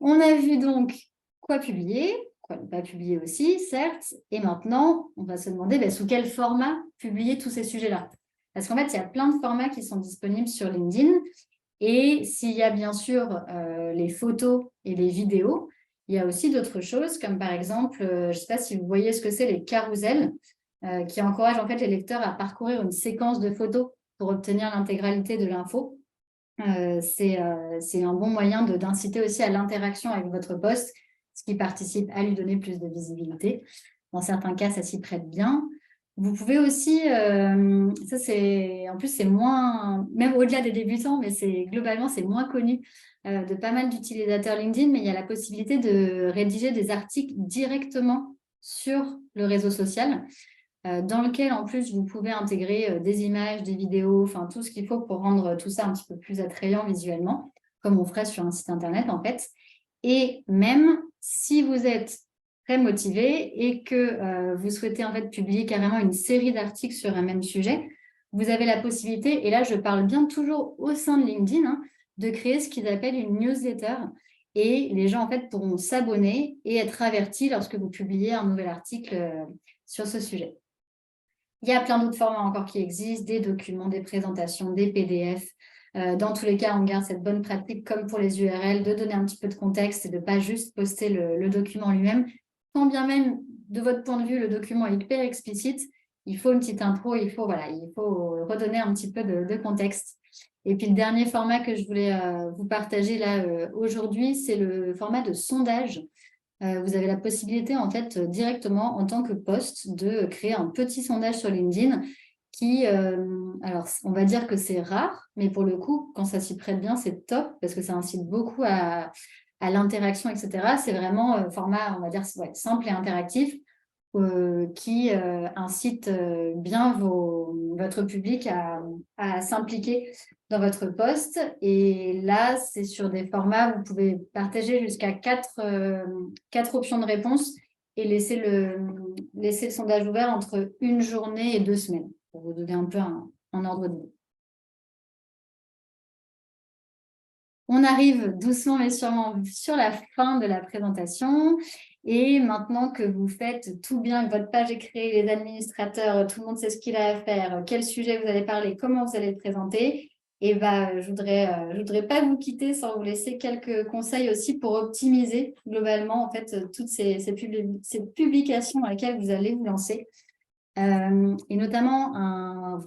On a vu donc quoi publier, quoi ne pas publier aussi, certes. Et maintenant, on va se demander sous quel format publier tous ces sujets-là. Parce qu'en fait, il y a plein de formats qui sont disponibles sur LinkedIn. Et s'il y a bien sûr les photos et les vidéos, il y a aussi d'autres choses, comme par exemple, je ne sais pas si vous voyez ce que c'est, les carousels, qui encouragent en fait les lecteurs à parcourir une séquence de photos pour obtenir l'intégralité de l'info. C'est un bon moyen d'inciter aussi à l'interaction avec votre post, ce qui participe à lui donner plus de visibilité. Dans certains cas, ça s'y prête bien. Vous pouvez aussi, ça c'est, en plus c'est moins, même au-delà des débutants, mais globalement c'est moins connu de pas mal d'utilisateurs LinkedIn, mais il y a la possibilité de rédiger des articles directement sur le réseau social, dans lequel en plus vous pouvez intégrer des images, des vidéos, enfin tout ce qu'il faut pour rendre tout ça un petit peu plus attrayant visuellement, comme on ferait sur un site internet en fait. Et même si vous êtes très motivé et que vous souhaitez en fait publier carrément une série d'articles sur un même sujet, vous avez la possibilité, et là je parle bien toujours au sein de LinkedIn, de créer ce qu'ils appellent une newsletter. Et les gens en fait pourront s'abonner et être avertis lorsque vous publiez un nouvel article sur ce sujet. Il y a plein d'autres formats encore qui existent, des documents, des présentations, des PDF. Dans tous les cas, on garde cette bonne pratique, comme pour les URL, de donner un petit peu de contexte et de ne pas juste poster le document lui-même. Quand bien même, de votre point de vue, le document est hyper explicite, il faut une petite intro, il faut redonner un petit peu de contexte. Et puis, le dernier format que je voulais vous partager là aujourd'hui, c'est le format de sondage. Vous avez la possibilité, en fait, directement, en tant que post, de créer un petit sondage sur LinkedIn qui, alors, on va dire que c'est rare, mais pour le coup, quand ça s'y prête bien, c'est top parce que ça incite beaucoup à l'interaction, etc. C'est vraiment un format, on va dire, simple et interactif qui incite bien votre public à s'impliquer dans votre post. Et là, c'est sur des formats, vous pouvez partager jusqu'à 4 options de réponse et laisser le sondage ouvert entre une journée et 2 semaines, pour vous donner un peu un ordre d'idée. On arrive doucement mais sûrement sur la fin de la présentation. Et maintenant que vous faites tout bien, que votre page est créée, les administrateurs, tout le monde sait ce qu'il a à faire, quel sujet vous allez parler, comment vous allez le présenter, et je voudrais pas vous quitter sans vous laisser quelques conseils aussi pour optimiser globalement en fait toutes ces publications dans lesquelles vous allez vous lancer. Et notamment,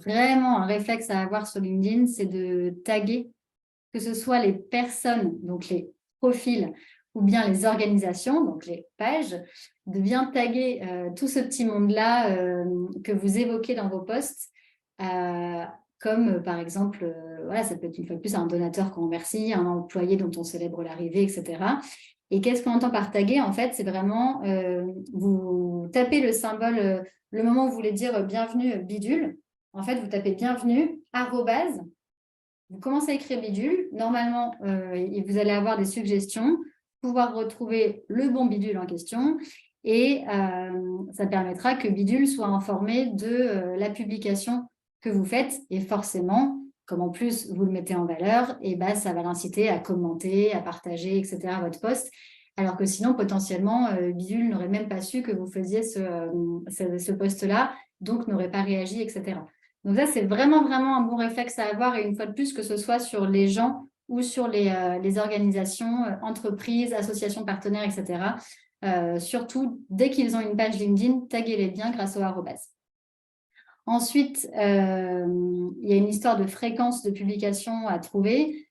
vraiment un réflexe à avoir sur LinkedIn, c'est de taguer, que ce soit les personnes, donc les profils, ou bien les organisations, donc les pages, de bien taguer tout ce petit monde-là que vous évoquez dans vos posts, comme par exemple, voilà, ça peut être une fois de plus un donateur qu'on remercie, un employé dont on célèbre l'arrivée, etc. Et qu'est-ce qu'on entend par taguer? En fait, c'est vraiment, vous tapez le symbole, le moment où vous voulez dire bienvenue bidule, en fait, vous tapez bienvenue, arrobase, vous commencez à écrire bidule, normalement, vous allez avoir des suggestions, pouvoir retrouver le bon bidule en question et ça permettra que bidule soit informé de la publication que vous faites. Et forcément, comme en plus vous le mettez en valeur, et ben, ça va l'inciter à commenter, à partager, etc. votre post. Alors que sinon, potentiellement, Bidule n'aurait même pas su que vous faisiez ce post-là, donc n'aurait pas réagi, etc. Donc ça, c'est vraiment, vraiment un bon réflexe à avoir. Et une fois de plus, que ce soit sur les gens ou sur les organisations, entreprises, associations partenaires, etc. Surtout, dès qu'ils ont une page LinkedIn, taguez-les bien grâce au arrobase. Ensuite, il y a une histoire de fréquence de publication à trouver.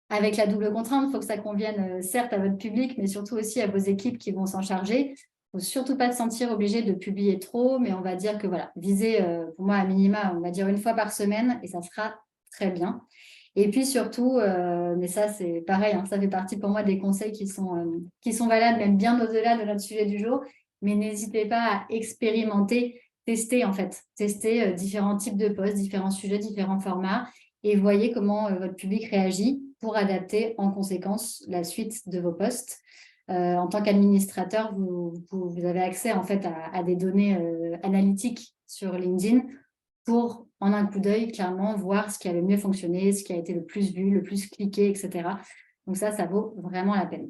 Avec la double contrainte, il faut que ça convienne certes à votre public, mais surtout aussi à vos équipes qui vont s'en charger. Il ne faut surtout pas se sentir obligé de publier trop, mais on va dire que voilà, viser, pour moi, à minima, on va dire 1 fois par semaine, et ça sera très bien. Et puis surtout, mais ça c'est pareil, hein, ça fait partie pour moi des conseils qui sont valables, même bien au-delà de notre sujet du jour, mais n'hésitez pas à expérimenter, tester en fait, tester différents types de posts, différents sujets, différents formats, et voyez comment votre public réagit pour adapter en conséquence la suite de vos posts. En tant qu'administrateur, vous avez accès en fait à des données analytiques sur LinkedIn pour, en un coup d'œil, clairement voir ce qui a le mieux fonctionné, ce qui a été le plus vu, le plus cliqué, etc. Donc ça vaut vraiment la peine.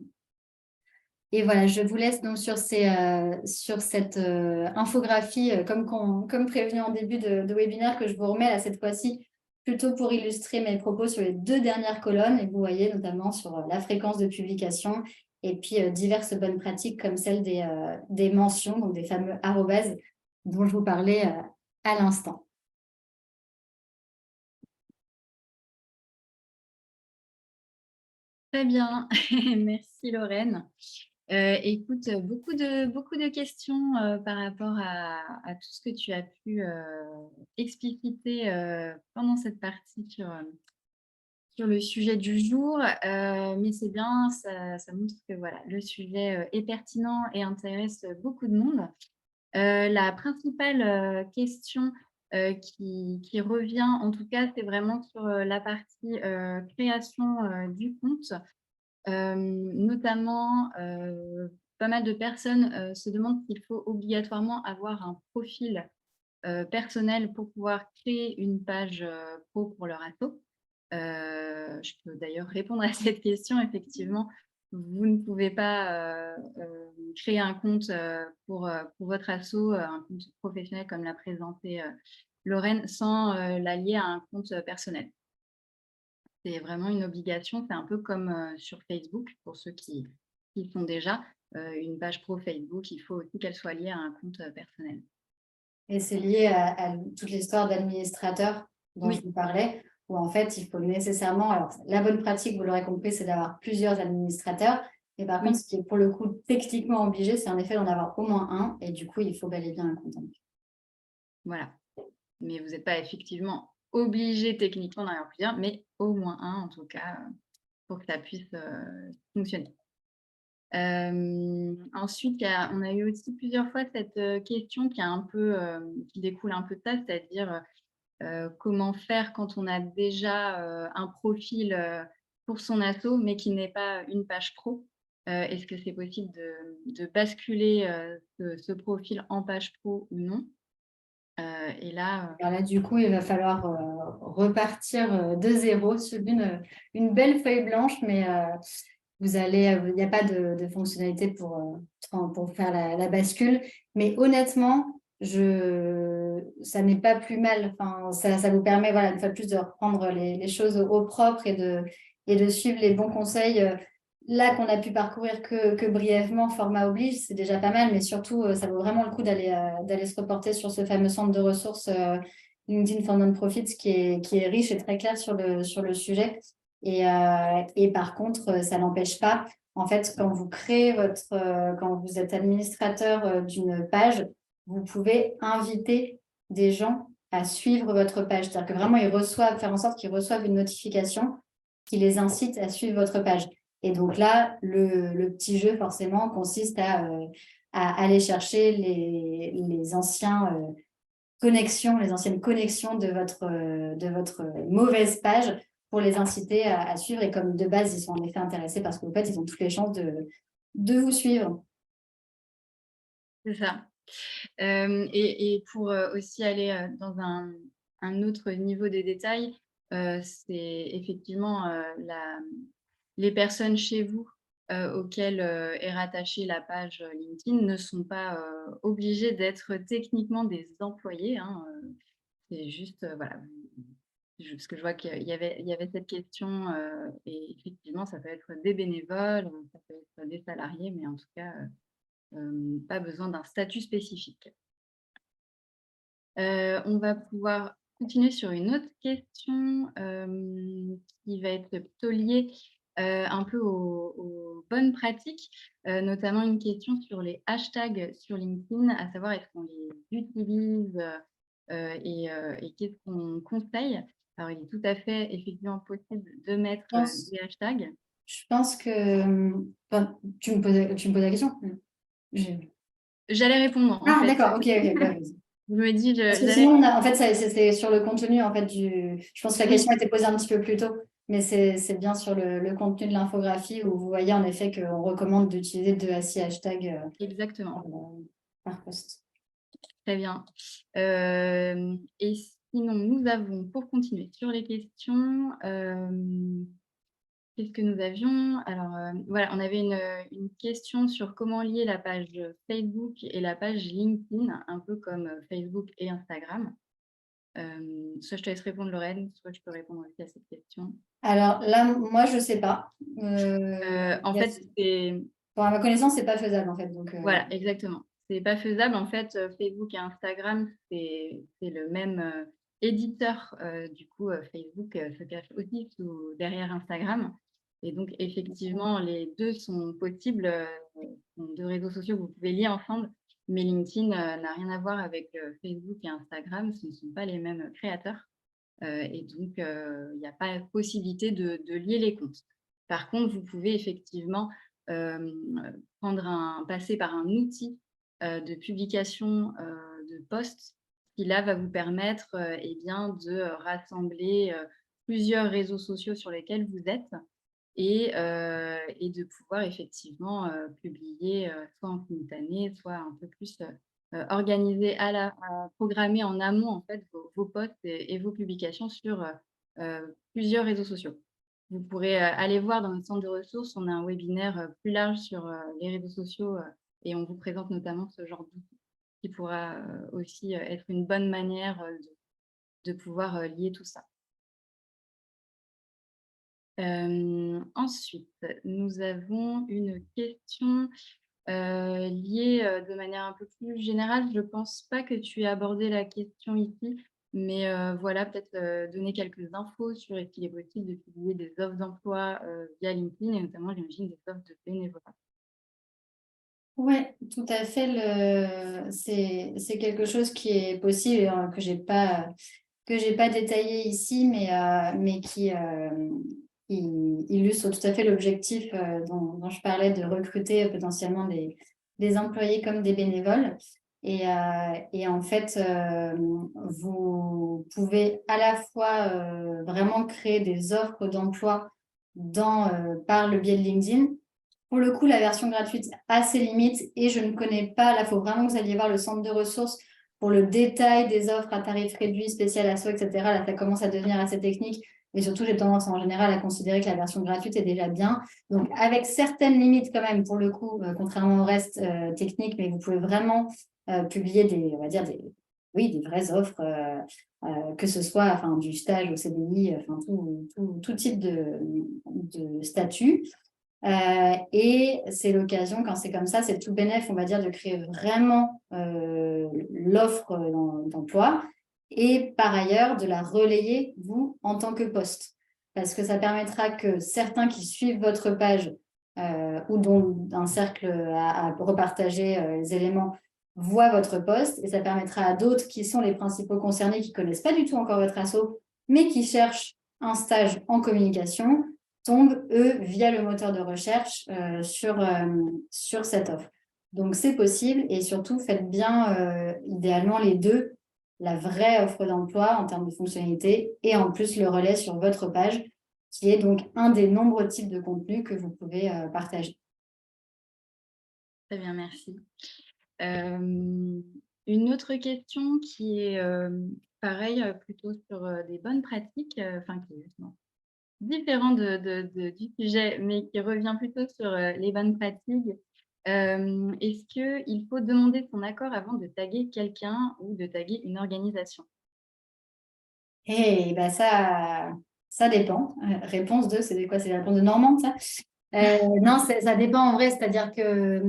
Et voilà, je vous laisse donc sur cette infographie, comme prévenu en début de webinaire, que je vous remets là cette fois-ci, plutôt pour illustrer mes propos sur les 2 dernières colonnes. Et vous voyez notamment sur la fréquence de publication et puis diverses bonnes pratiques comme celle des mentions, donc des fameux arrobases dont je vous parlais à l'instant. Très bien, merci Lorraine. Écoute, beaucoup de questions par rapport à tout ce que tu as pu expliciter pendant cette partie sur le sujet du jour. Mais c'est bien, ça montre que voilà, le sujet est pertinent et intéresse beaucoup de monde. La principale question qui revient, en tout cas, c'est vraiment sur la partie création du compte. Notamment, pas mal de personnes se demandent s'il faut obligatoirement avoir un profil personnel pour pouvoir créer une page pro pour leur asso. Je peux d'ailleurs répondre à cette question. Effectivement, vous ne pouvez pas créer un compte pour votre asso, un compte professionnel comme l'a présenté Lorraine, sans l'allier à un compte personnel. C'est vraiment une obligation. C'est un peu comme sur Facebook, pour ceux qui font déjà une page pro Facebook. Il faut aussi qu'elle soit liée à un compte personnel. Et c'est lié à toute l'histoire d'administrateur dont je Oui. vous parlais, où en fait, il faut nécessairement... Alors, la bonne pratique, vous l'aurez compris, c'est d'avoir plusieurs administrateurs. Et par Oui. contre, ce qui est pour le coup techniquement obligé, c'est en effet d'en avoir au moins un. Et du coup, il faut bel et bien un compte. Voilà. Mais vous n'êtes pas effectivement obligé techniquement d'en avoir plusieurs, mais au moins un en tout cas, pour que ça puisse fonctionner. Ensuite, on a eu aussi plusieurs fois cette question qui découle un peu de ça, c'est-à-dire comment faire quand on a déjà un profil pour son asso, mais qui n'est pas une page pro. Est-ce que c'est possible de basculer ce profil en page pro ou non? Et là, Alors là, du coup, il va falloir repartir de zéro sur une belle feuille blanche, mais il n'y a pas de fonctionnalité pour faire la bascule. Mais honnêtement, ça n'est pas plus mal. Enfin, ça vous permet, voilà, une fois de plus, de reprendre les choses au propre et de suivre les bons conseils. Là qu'on a pu parcourir que brièvement, format oblige, c'est déjà pas mal, mais surtout, ça vaut vraiment le coup d'aller se reporter sur ce fameux centre de ressources LinkedIn for Non-Profits qui est riche et très clair sur le sujet. Et par contre, ça n'empêche pas, en fait, quand vous êtes administrateur d'une page, vous pouvez inviter des gens à suivre votre page. C'est-à-dire que vraiment, faire en sorte qu'ils reçoivent une notification qui les incite à suivre votre page. Et donc là, le petit jeu, forcément, consiste à aller chercher les anciennes connexions de votre mauvaise page pour les inciter à suivre. Et comme de base, ils sont en effet intéressés parce qu'en fait, ils ont toutes les chances de vous suivre. c'est ça. Et pour aussi aller dans un autre niveau des détails, c'est effectivement les personnes chez vous auxquelles est rattachée la page LinkedIn ne sont pas obligées d'être techniquement des employés, hein, c'est juste, voilà, parce que je vois qu'il y avait cette question et effectivement, ça peut être des bénévoles, ça peut être des salariés, mais en tout cas, pas besoin d'un statut spécifique. On va pouvoir continuer sur une autre question, qui va être plutôt liée, un peu aux bonnes pratiques, notamment une question sur les hashtags sur LinkedIn, à savoir est-ce qu'on les utilise, et qu'est-ce qu'on conseille? Alors il est tout à fait effectivement possible de mettre, des hashtags. Je pense que... enfin, tu me poses la question? J'allais répondre en Ah, fait. d'accord, ok, bah, vas-y. Je me dis Parce que j'allais sinon, en fait, c'était sur le contenu, en fait, je pense que la question était posée un petit peu plus tôt, mais c'est bien sur le contenu de l'infographie où vous voyez en effet qu'on recommande d'utiliser 2 à 6 hashtags exactement. par post. Très bien. Et sinon, nous avons, pour continuer sur les questions, qu'est-ce que nous avions? Alors, voilà, on avait une question sur comment lier la page Facebook et la page LinkedIn, un peu comme Facebook et Instagram. Soit je te laisse répondre, Lorraine, soit je peux répondre aussi à cette question. Alors là, moi, je ne sais pas. En fait, à ma connaissance, ce n'est pas faisable, en fait. Donc, voilà, exactement. C'est pas faisable. En fait, Facebook et Instagram, c'est le même éditeur. Du coup, Facebook se cache aussi derrière Instagram. Et donc, effectivement, les deux sont possibles, sont 2 réseaux sociaux que vous pouvez lier ensemble. Mais LinkedIn n'a rien à voir avec Facebook et Instagram. Ce ne sont pas les mêmes créateurs. Et donc, il n'y a pas possibilité de lier les comptes. Par contre, vous pouvez effectivement passer par un outil de publication de posts qui là va vous permettre eh bien, de rassembler plusieurs réseaux sociaux sur lesquels vous êtes et de pouvoir effectivement publier soit en simultané, soit un peu plus organisé programmer en amont en fait vos posts et vos publications sur plusieurs réseaux sociaux. Vous pourrez aller voir dans notre centre de ressources, on a un webinaire plus large sur les réseaux sociaux et on vous présente notamment ce genre d'outil qui pourra aussi être une bonne manière de pouvoir lier tout ça. Ensuite, nous avons une question liée de manière un peu plus générale. Je ne pense pas que tu aies abordé la question ici, mais voilà, peut-être donner quelques infos sur est-ce qu'il est possible de publier des offres d'emploi via LinkedIn et notamment, j'imagine, des offres de bénévolat. Oui, tout à fait. C'est quelque chose qui est possible, que j'ai pas détaillé ici, mais qui illustre tout à fait l'objectif dont je parlais de recruter potentiellement des employés comme des bénévoles. Et en fait, vous pouvez à la fois vraiment créer des offres d'emploi par le biais de LinkedIn. Pour le coup, la version gratuite a ses limites et je ne connais pas. Là, il faut vraiment que vous alliez voir le centre de ressources pour le détail des offres à tarif réduit, spécial assaut, etc. Là, ça commence à devenir assez technique. Mais surtout, j'ai tendance en général à considérer que la version gratuite est déjà bien. Donc, avec certaines limites quand même, pour le coup, contrairement au reste technique, mais vous pouvez vraiment publier des vraies offres, que ce soit du stage au CDI, tout type de statut. Et c'est l'occasion, quand c'est comme ça, c'est tout bénef, on va dire, de créer vraiment l'offre d'emploi et par ailleurs de la relayer, vous, en tant que poste. Parce que ça permettra que certains qui suivent votre page ou dont un cercle a repartagé les éléments voient votre poste et ça permettra à d'autres qui sont les principaux concernés, qui ne connaissent pas du tout encore votre asso, mais qui cherchent un stage en communication, tombent, eux, via le moteur de recherche sur cette offre. Donc, c'est possible et surtout, faites bien, idéalement, les deux, la vraie offre d'emploi en termes de fonctionnalité et en plus le relais sur votre page, qui est donc un des nombreux types de contenus que vous pouvez partager. Très bien, merci. Une autre question qui est pareil, plutôt sur, des bonnes pratiques, enfin qui justement différent du sujet, mais qui revient plutôt sur, les bonnes pratiques. Est-ce qu'il faut demander son accord avant de taguer quelqu'un ou de taguer une organisation? Et bah ça dépend. Réponse 2, c'est quoi? C'est la réponse de Normande, ça? Non, ça dépend en vrai, c'est-à-dire que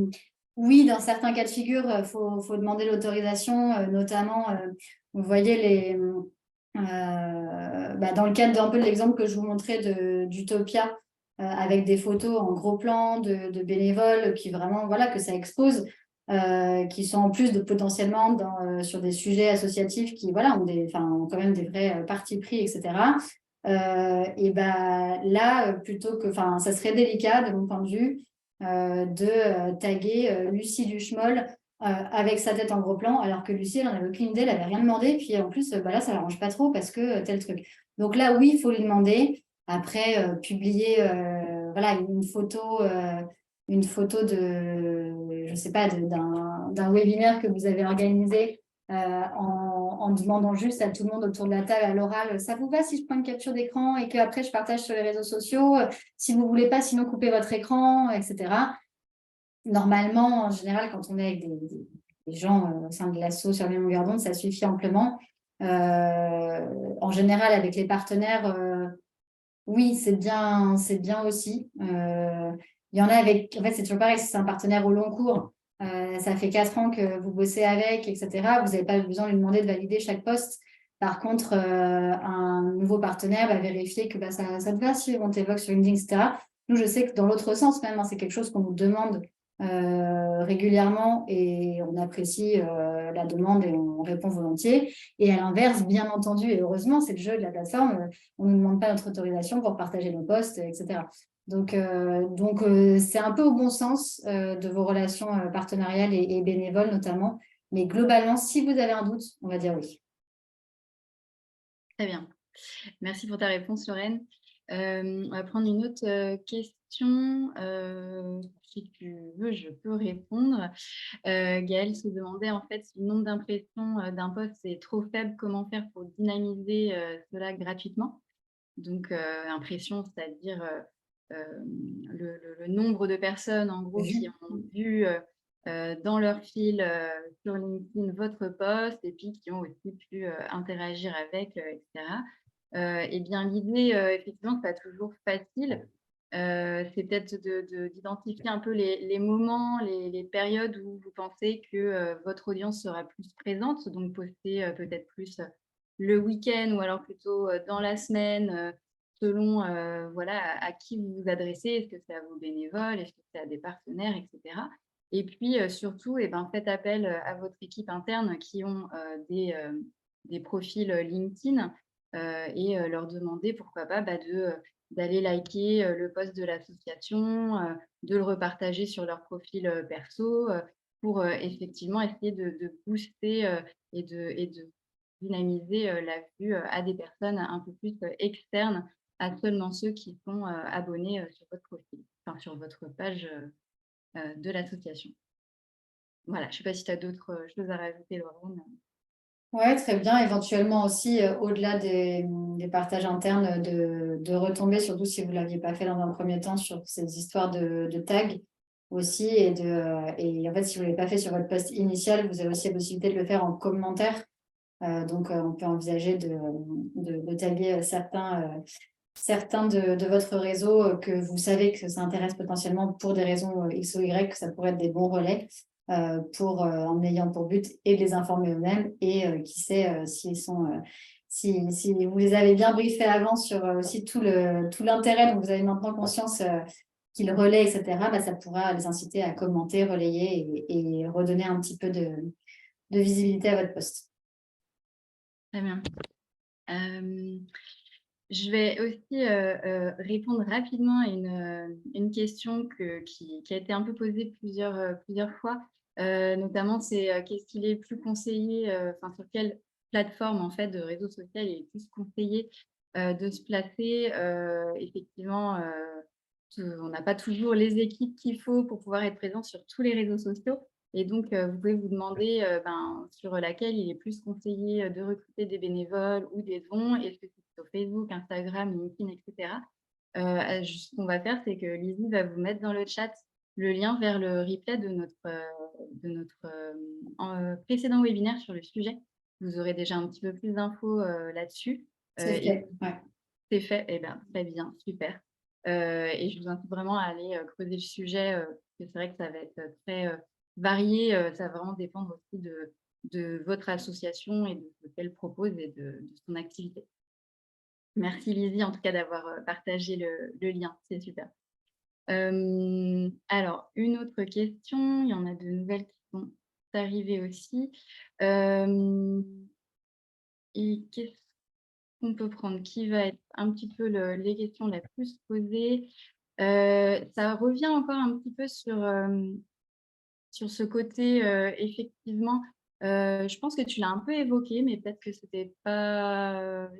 oui, dans certains cas de figure, faut demander l'autorisation, notamment, vous voyez dans le cadre d'un peu de l'exemple que je vous montrais d'Utopia, avec des photos en gros plan de bénévoles qui vraiment, voilà, que ça expose, qui sont en plus potentiellement sur des sujets associatifs qui, voilà, ont quand même des vrais partis pris, etc. Et ben là, plutôt que, enfin, ça serait délicat de mon point de vue de taguer Lucie Duchemol avec sa tête en gros plan, alors que Lucie, elle n'en avait aucune idée, elle n'avait rien demandé. Puis en plus, là, ça ne l'arrange pas trop parce que tel truc. Donc là, oui, il faut lui demander. Après, publier voilà, une photo je sais pas, d'un webinaire que vous avez organisé en demandant juste à tout le monde autour de la table à l'oral, ça vous va si je prends une capture d'écran et qu'après je partage sur les réseaux sociaux, si vous ne voulez pas, sinon coupez votre écran, etc. Normalement, en général, quand on est avec des gens au sein de l'asso sur les longueurs d'onde, ça suffit amplement. En général, avec les partenaires, oui, c'est bien aussi. Il y en a avec, en fait, c'est toujours pareil, si c'est un partenaire au long cours, ça fait 4 ans que vous bossez avec, etc. Vous n'avez pas besoin de lui demander de valider chaque poste. Par contre, un nouveau partenaire va vérifier que ça te va si on t'évoque sur LinkedIn, etc. Nous, je sais que dans l'autre sens, même, hein, c'est quelque chose qu'on nous demande régulièrement et on apprécie la demande et on répond volontiers. Et à l'inverse, bien entendu, et heureusement, c'est le jeu de la plateforme, on ne nous demande pas notre autorisation pour partager nos posts, etc. Donc, c'est un peu au bon sens de vos relations partenariales et bénévoles notamment. Mais globalement, si vous avez un doute, on va dire oui. Très bien. Merci pour ta réponse, Lorraine. On va prendre une autre question. Si tu veux, je peux répondre. Gaëlle se demandait en fait si le nombre d'impressions d'un post est trop faible, comment faire pour dynamiser cela gratuitement. Donc, impression, c'est-à-dire le nombre de personnes en gros qui ont vu dans leur fil sur LinkedIn votre post et puis qui ont aussi pu interagir avec, etc. Eh bien, l'idée, effectivement, c'est pas toujours facile. C'est peut-être d'identifier un peu les moments, les périodes où vous pensez que votre audience sera plus présente. Donc, poster peut-être plus le week-end ou alors plutôt dans la semaine, selon voilà, à qui vous vous adressez. Est-ce que c'est à vos bénévoles? Est-ce que c'est à des partenaires, etc. Et puis, surtout, eh ben, faites appel à votre équipe interne qui ont des profils LinkedIn et leur demander, pourquoi pas, d'aller liker le post de l'association, de le repartager sur leur profil perso pour effectivement essayer de booster et de dynamiser la vue à des personnes un peu plus externes à seulement ceux qui sont abonnés sur votre profil, enfin sur votre page de l'association. Voilà, je ne sais pas si tu as d'autres choses à rajouter, Laurent. Ouais, très bien. Éventuellement aussi, au-delà des partages internes, de retomber, surtout si vous ne l'aviez pas fait dans un premier temps, sur ces histoires de tags aussi. Et en fait, si vous ne l'avez pas fait sur votre post initial, vous avez aussi la possibilité de le faire en commentaire. Donc, on peut envisager de taguer certains de votre réseau que vous savez que ça intéresse potentiellement pour des raisons X ou Y, que ça pourrait être des bons relais en ayant pour but et de les informer eux-mêmes et qui sait si vous les avez bien briefés avant sur aussi tout l'intérêt dont vous avez maintenant conscience qu'ils relaient, etc., ça pourra les inciter à commenter, relayer et redonner un petit peu de visibilité à votre post. Très bien. Je vais aussi répondre rapidement à une question qui a été un peu posée plusieurs fois. Notamment, c'est qu'est-ce qu'il est plus conseillé, sur quelle plateforme en fait, de réseau social il est plus conseillé de se placer. Effectivement, on n'a pas toujours les équipes qu'il faut pour pouvoir être présent sur tous les réseaux sociaux. Et donc, vous pouvez vous demander sur laquelle il est plus conseillé de recruter des bénévoles ou des dons. Est-ce que c'est sur Facebook, Instagram, LinkedIn, etc. Ce qu'on va faire, c'est que Lizzie va vous mettre dans le chat le lien vers le replay de notre précédent webinaire sur le sujet. Vous aurez déjà un petit peu plus d'infos là-dessus. C'est fait, ouais. C'est fait, eh bien, très bien, super. Et je vous invite vraiment à aller creuser le sujet, parce que c'est vrai que ça va être très varié. Ça va vraiment dépendre aussi de votre association et de ce qu'elle propose et de son activité. Merci Lizzie, en tout cas, d'avoir partagé le lien. C'est super. Alors, une autre question. Il y en a de nouvelles qui sont arrivées aussi. Et qu'est-ce qu'on peut prendre? Qui va être un petit peu les questions les plus posées? Ça revient encore un petit peu sur ce côté, effectivement, je pense que tu l'as un peu évoqué, mais peut-être que c'était pas,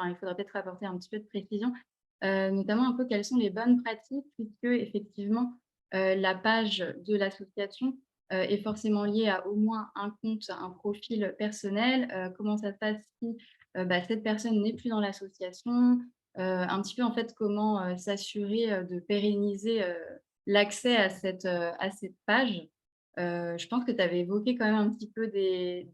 il faudra peut-être apporter un petit peu de précision, notamment un peu quelles sont les bonnes pratiques puisque effectivement, la page de l'association, est forcément liée à au moins un compte, un profil personnel. Comment ça se passe si, cette personne n'est plus dans l'association? Un petit peu en fait comment, s'assurer, de pérenniser, l'accès à cette page. Je pense que tu avais évoqué quand même un petit peu des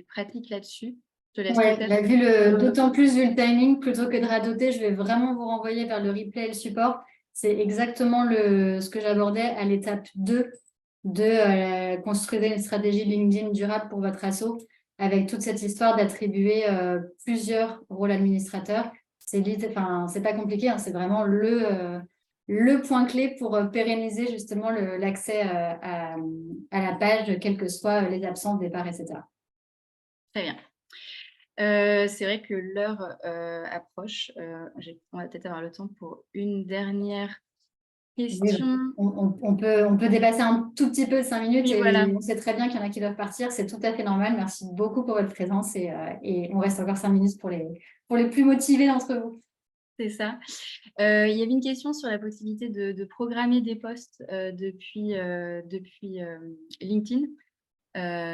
pratiques là-dessus. Je te laisse Ouais, peut-être d'autant plus vu le timing, plutôt que de radoter, je vais vraiment vous renvoyer vers le replay et le support. C'est exactement ce que j'abordais à l'étape 2 de construire une stratégie LinkedIn durable pour votre asso, avec toute cette histoire d'attribuer plusieurs rôles administrateurs. C'est pas compliqué, hein, c'est vraiment le point clé pour pérenniser justement l'accès à la page, quelles que soient les absences, départs, etc. très bien. C'est vrai que l'heure approche. On va peut-être avoir le temps pour une dernière question. On peut dépasser un tout petit peu de 5 minutes Oui, et voilà. on sait très bien qu'il y en a qui doivent partir. C'est tout à fait normal. Merci beaucoup pour votre présence et on reste encore 5 minutes pour les plus motivés d'entre vous. C'est ça. Il y avait une question sur la possibilité de programmer des posts depuis LinkedIn.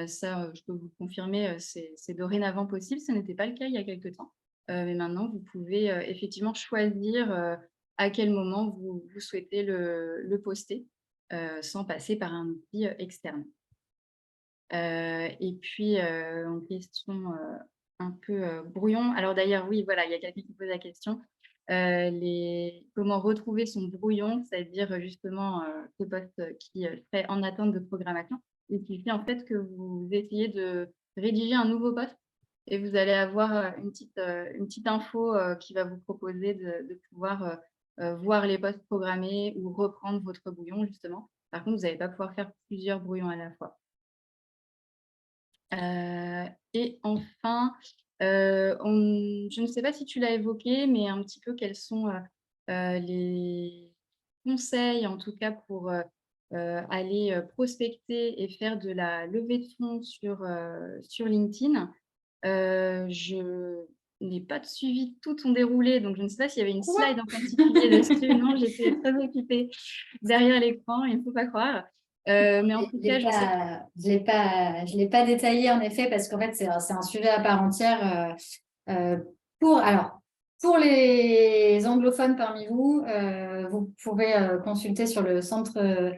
Ça, je peux vous confirmer, c'est dorénavant possible. Ce n'était pas le cas il y a quelques temps. Mais maintenant, vous pouvez effectivement choisir à quel moment vous souhaitez le poster sans passer par un outil externe. Et puis, en question un peu brouillon. Alors d'ailleurs, oui, voilà, il y a quelqu'un qui pose la question. Comment retrouver son brouillon, c'est-à-dire justement ce poste qui serait en attente de programmation. Il suffit en fait que vous essayez de rédiger un nouveau poste et vous allez avoir une petite info qui va vous proposer de pouvoir voir les postes programmés ou reprendre votre brouillon justement. Par contre, vous n'allez pas pouvoir faire plusieurs brouillons à la fois. Et enfin, je ne sais pas si tu l'as évoqué, mais un petit peu quels sont les conseils, en tout cas pour aller prospecter et faire de la levée de fonds sur LinkedIn. Je n'ai pas suivi tout ton déroulé, donc je ne sais pas s'il y avait une slide en particulier dessus. Non, j'étais très occupée derrière l'écran, il ne faut pas croire. Mais en tout cas, je l'ai pas détaillé en effet parce qu'en fait c'est un sujet à part entière. Pour les anglophones parmi vous, vous pouvez consulter sur le centre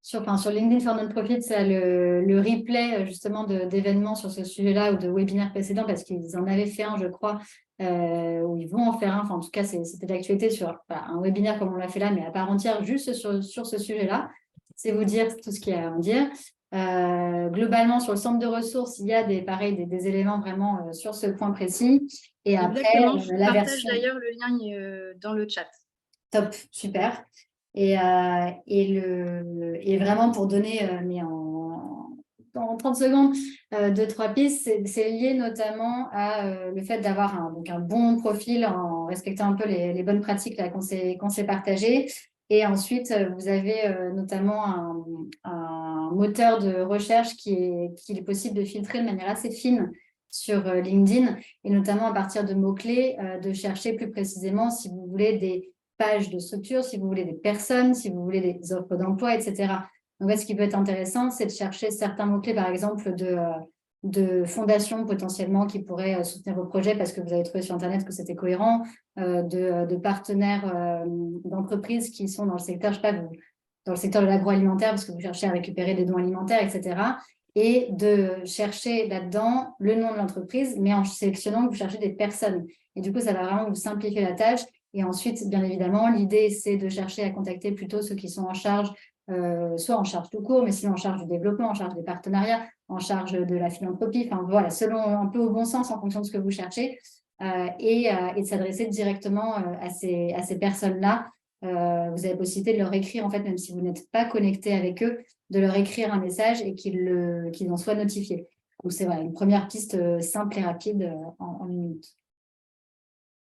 sur LinkedIn for Non-Profit, c'est le replay justement d'événements sur ce sujet-là ou de webinaires précédents parce qu'ils en avaient fait un, je crois, où ils vont en faire un. Enfin, en tout cas, c'était d'actualité sur un webinaire comme on l'a fait là, mais à part entière, juste sur ce sujet-là. C'est vous dire tout ce qu'il y a à en dire. Globalement, sur le centre de ressources, il y a des éléments vraiment sur ce point précis. Et après, exactement, je la partage version... d'ailleurs le lien dans le chat. Top, super. Et vraiment pour donner, mais en 30 secondes, 2-3 pistes, c'est lié notamment à le fait d'avoir un bon profil en respectant un peu les bonnes pratiques qu'on s'est partagées. Et ensuite, vous avez notamment un moteur de recherche qu'il est possible de filtrer de manière assez fine sur LinkedIn, et notamment à partir de mots-clés, de chercher plus précisément si vous voulez des pages de structure, si vous voulez des personnes, si vous voulez des offres d'emploi, etc. Donc, ce qui peut être intéressant, c'est de chercher certains mots-clés, par exemple, de fondations potentiellement qui pourraient soutenir vos projets parce que vous avez trouvé sur Internet que c'était cohérent, de partenaires d'entreprises qui sont dans le secteur, je sais pas, dans le secteur de l'agroalimentaire parce que vous cherchez à récupérer des dons alimentaires, etc. Et de chercher là-dedans le nom de l'entreprise, mais en sélectionnant que vous cherchez des personnes. Et du coup, ça va vraiment vous simplifier la tâche. Et ensuite, bien évidemment, l'idée, c'est de chercher à contacter plutôt ceux qui sont en charge, soit en charge tout court, mais sinon en charge du développement, en charge des partenariats, en charge de la philanthropie, enfin voilà, selon un peu au bon sens en fonction de ce que vous cherchez, et de s'adresser directement à ces personnes-là. Vous avez la possibilité de leur écrire, en fait, même si vous n'êtes pas connecté avec eux, de leur écrire un message et qu'ils en soient notifiés. Donc, c'est voilà, une première piste simple et rapide en 1 minute.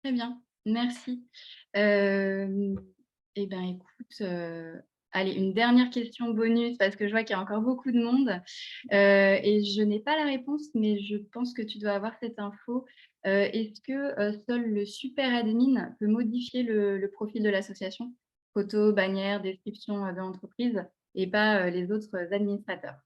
Très bien, merci. Eh bien, écoute, allez, une dernière question bonus parce que je vois qu'il y a encore beaucoup de monde et je n'ai pas la réponse, mais je pense que tu dois avoir cette info. Est-ce que seul le super admin peut modifier le profil de l'association, photo, bannière, description de l'entreprise et pas les autres administrateurs?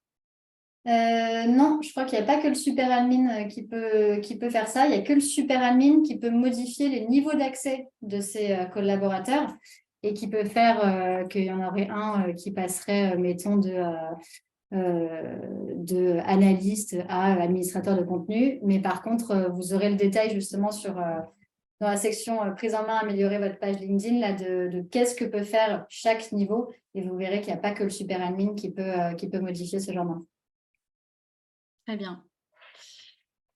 Non, je crois qu'il n'y a pas que le super admin qui peut faire ça. Il n'y a que le super admin qui peut modifier les niveaux d'accès de ses collaborateurs et qui peut faire qu'il y en aurait un qui passerait, mettons, de analyste à administrateur de contenu. Mais par contre, vous aurez le détail justement dans la section prise en main, améliorer votre page LinkedIn, là, de qu'est-ce que peut faire chaque niveau. Et vous verrez qu'il n'y a pas que le super admin qui peut modifier ce genre d'infos. Très bien.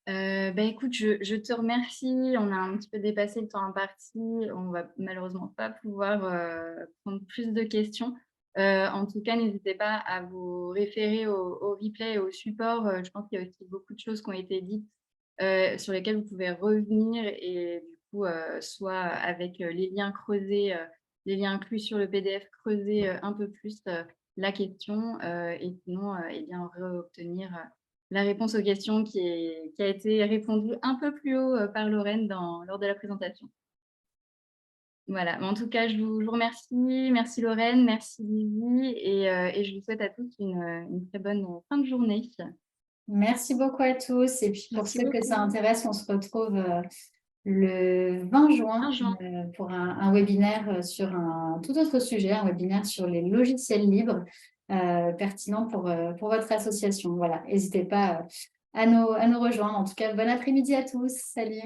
Écoute, je te remercie. On a un petit peu dépassé le temps imparti. On va malheureusement pas pouvoir prendre plus de questions. En tout cas, n'hésitez pas à vous référer au replay et au support. Je pense qu'il y a aussi beaucoup de choses qui ont été dites sur lesquelles vous pouvez revenir et du coup, soit avec les liens creusés, les liens inclus sur le PDF, creuser un peu plus la question et sinon, eh bien, obtenir la réponse aux questions qui a été répondue un peu plus haut par Lorraine lors de la présentation. Voilà, mais en tout cas, je vous remercie. Merci Lorraine, merci Lydie et je vous souhaite à tous une très bonne fin de journée. Merci beaucoup à tous. Et puis pour Merci ceux que ça beaucoup. intéresse, on se retrouve le 20 juin 20 juin. pour un webinaire sur un tout autre sujet, un webinaire sur les logiciels libres pertinents pour votre association. Voilà, n'hésitez pas à nous rejoindre. En tout cas, bon après-midi à tous. Salut.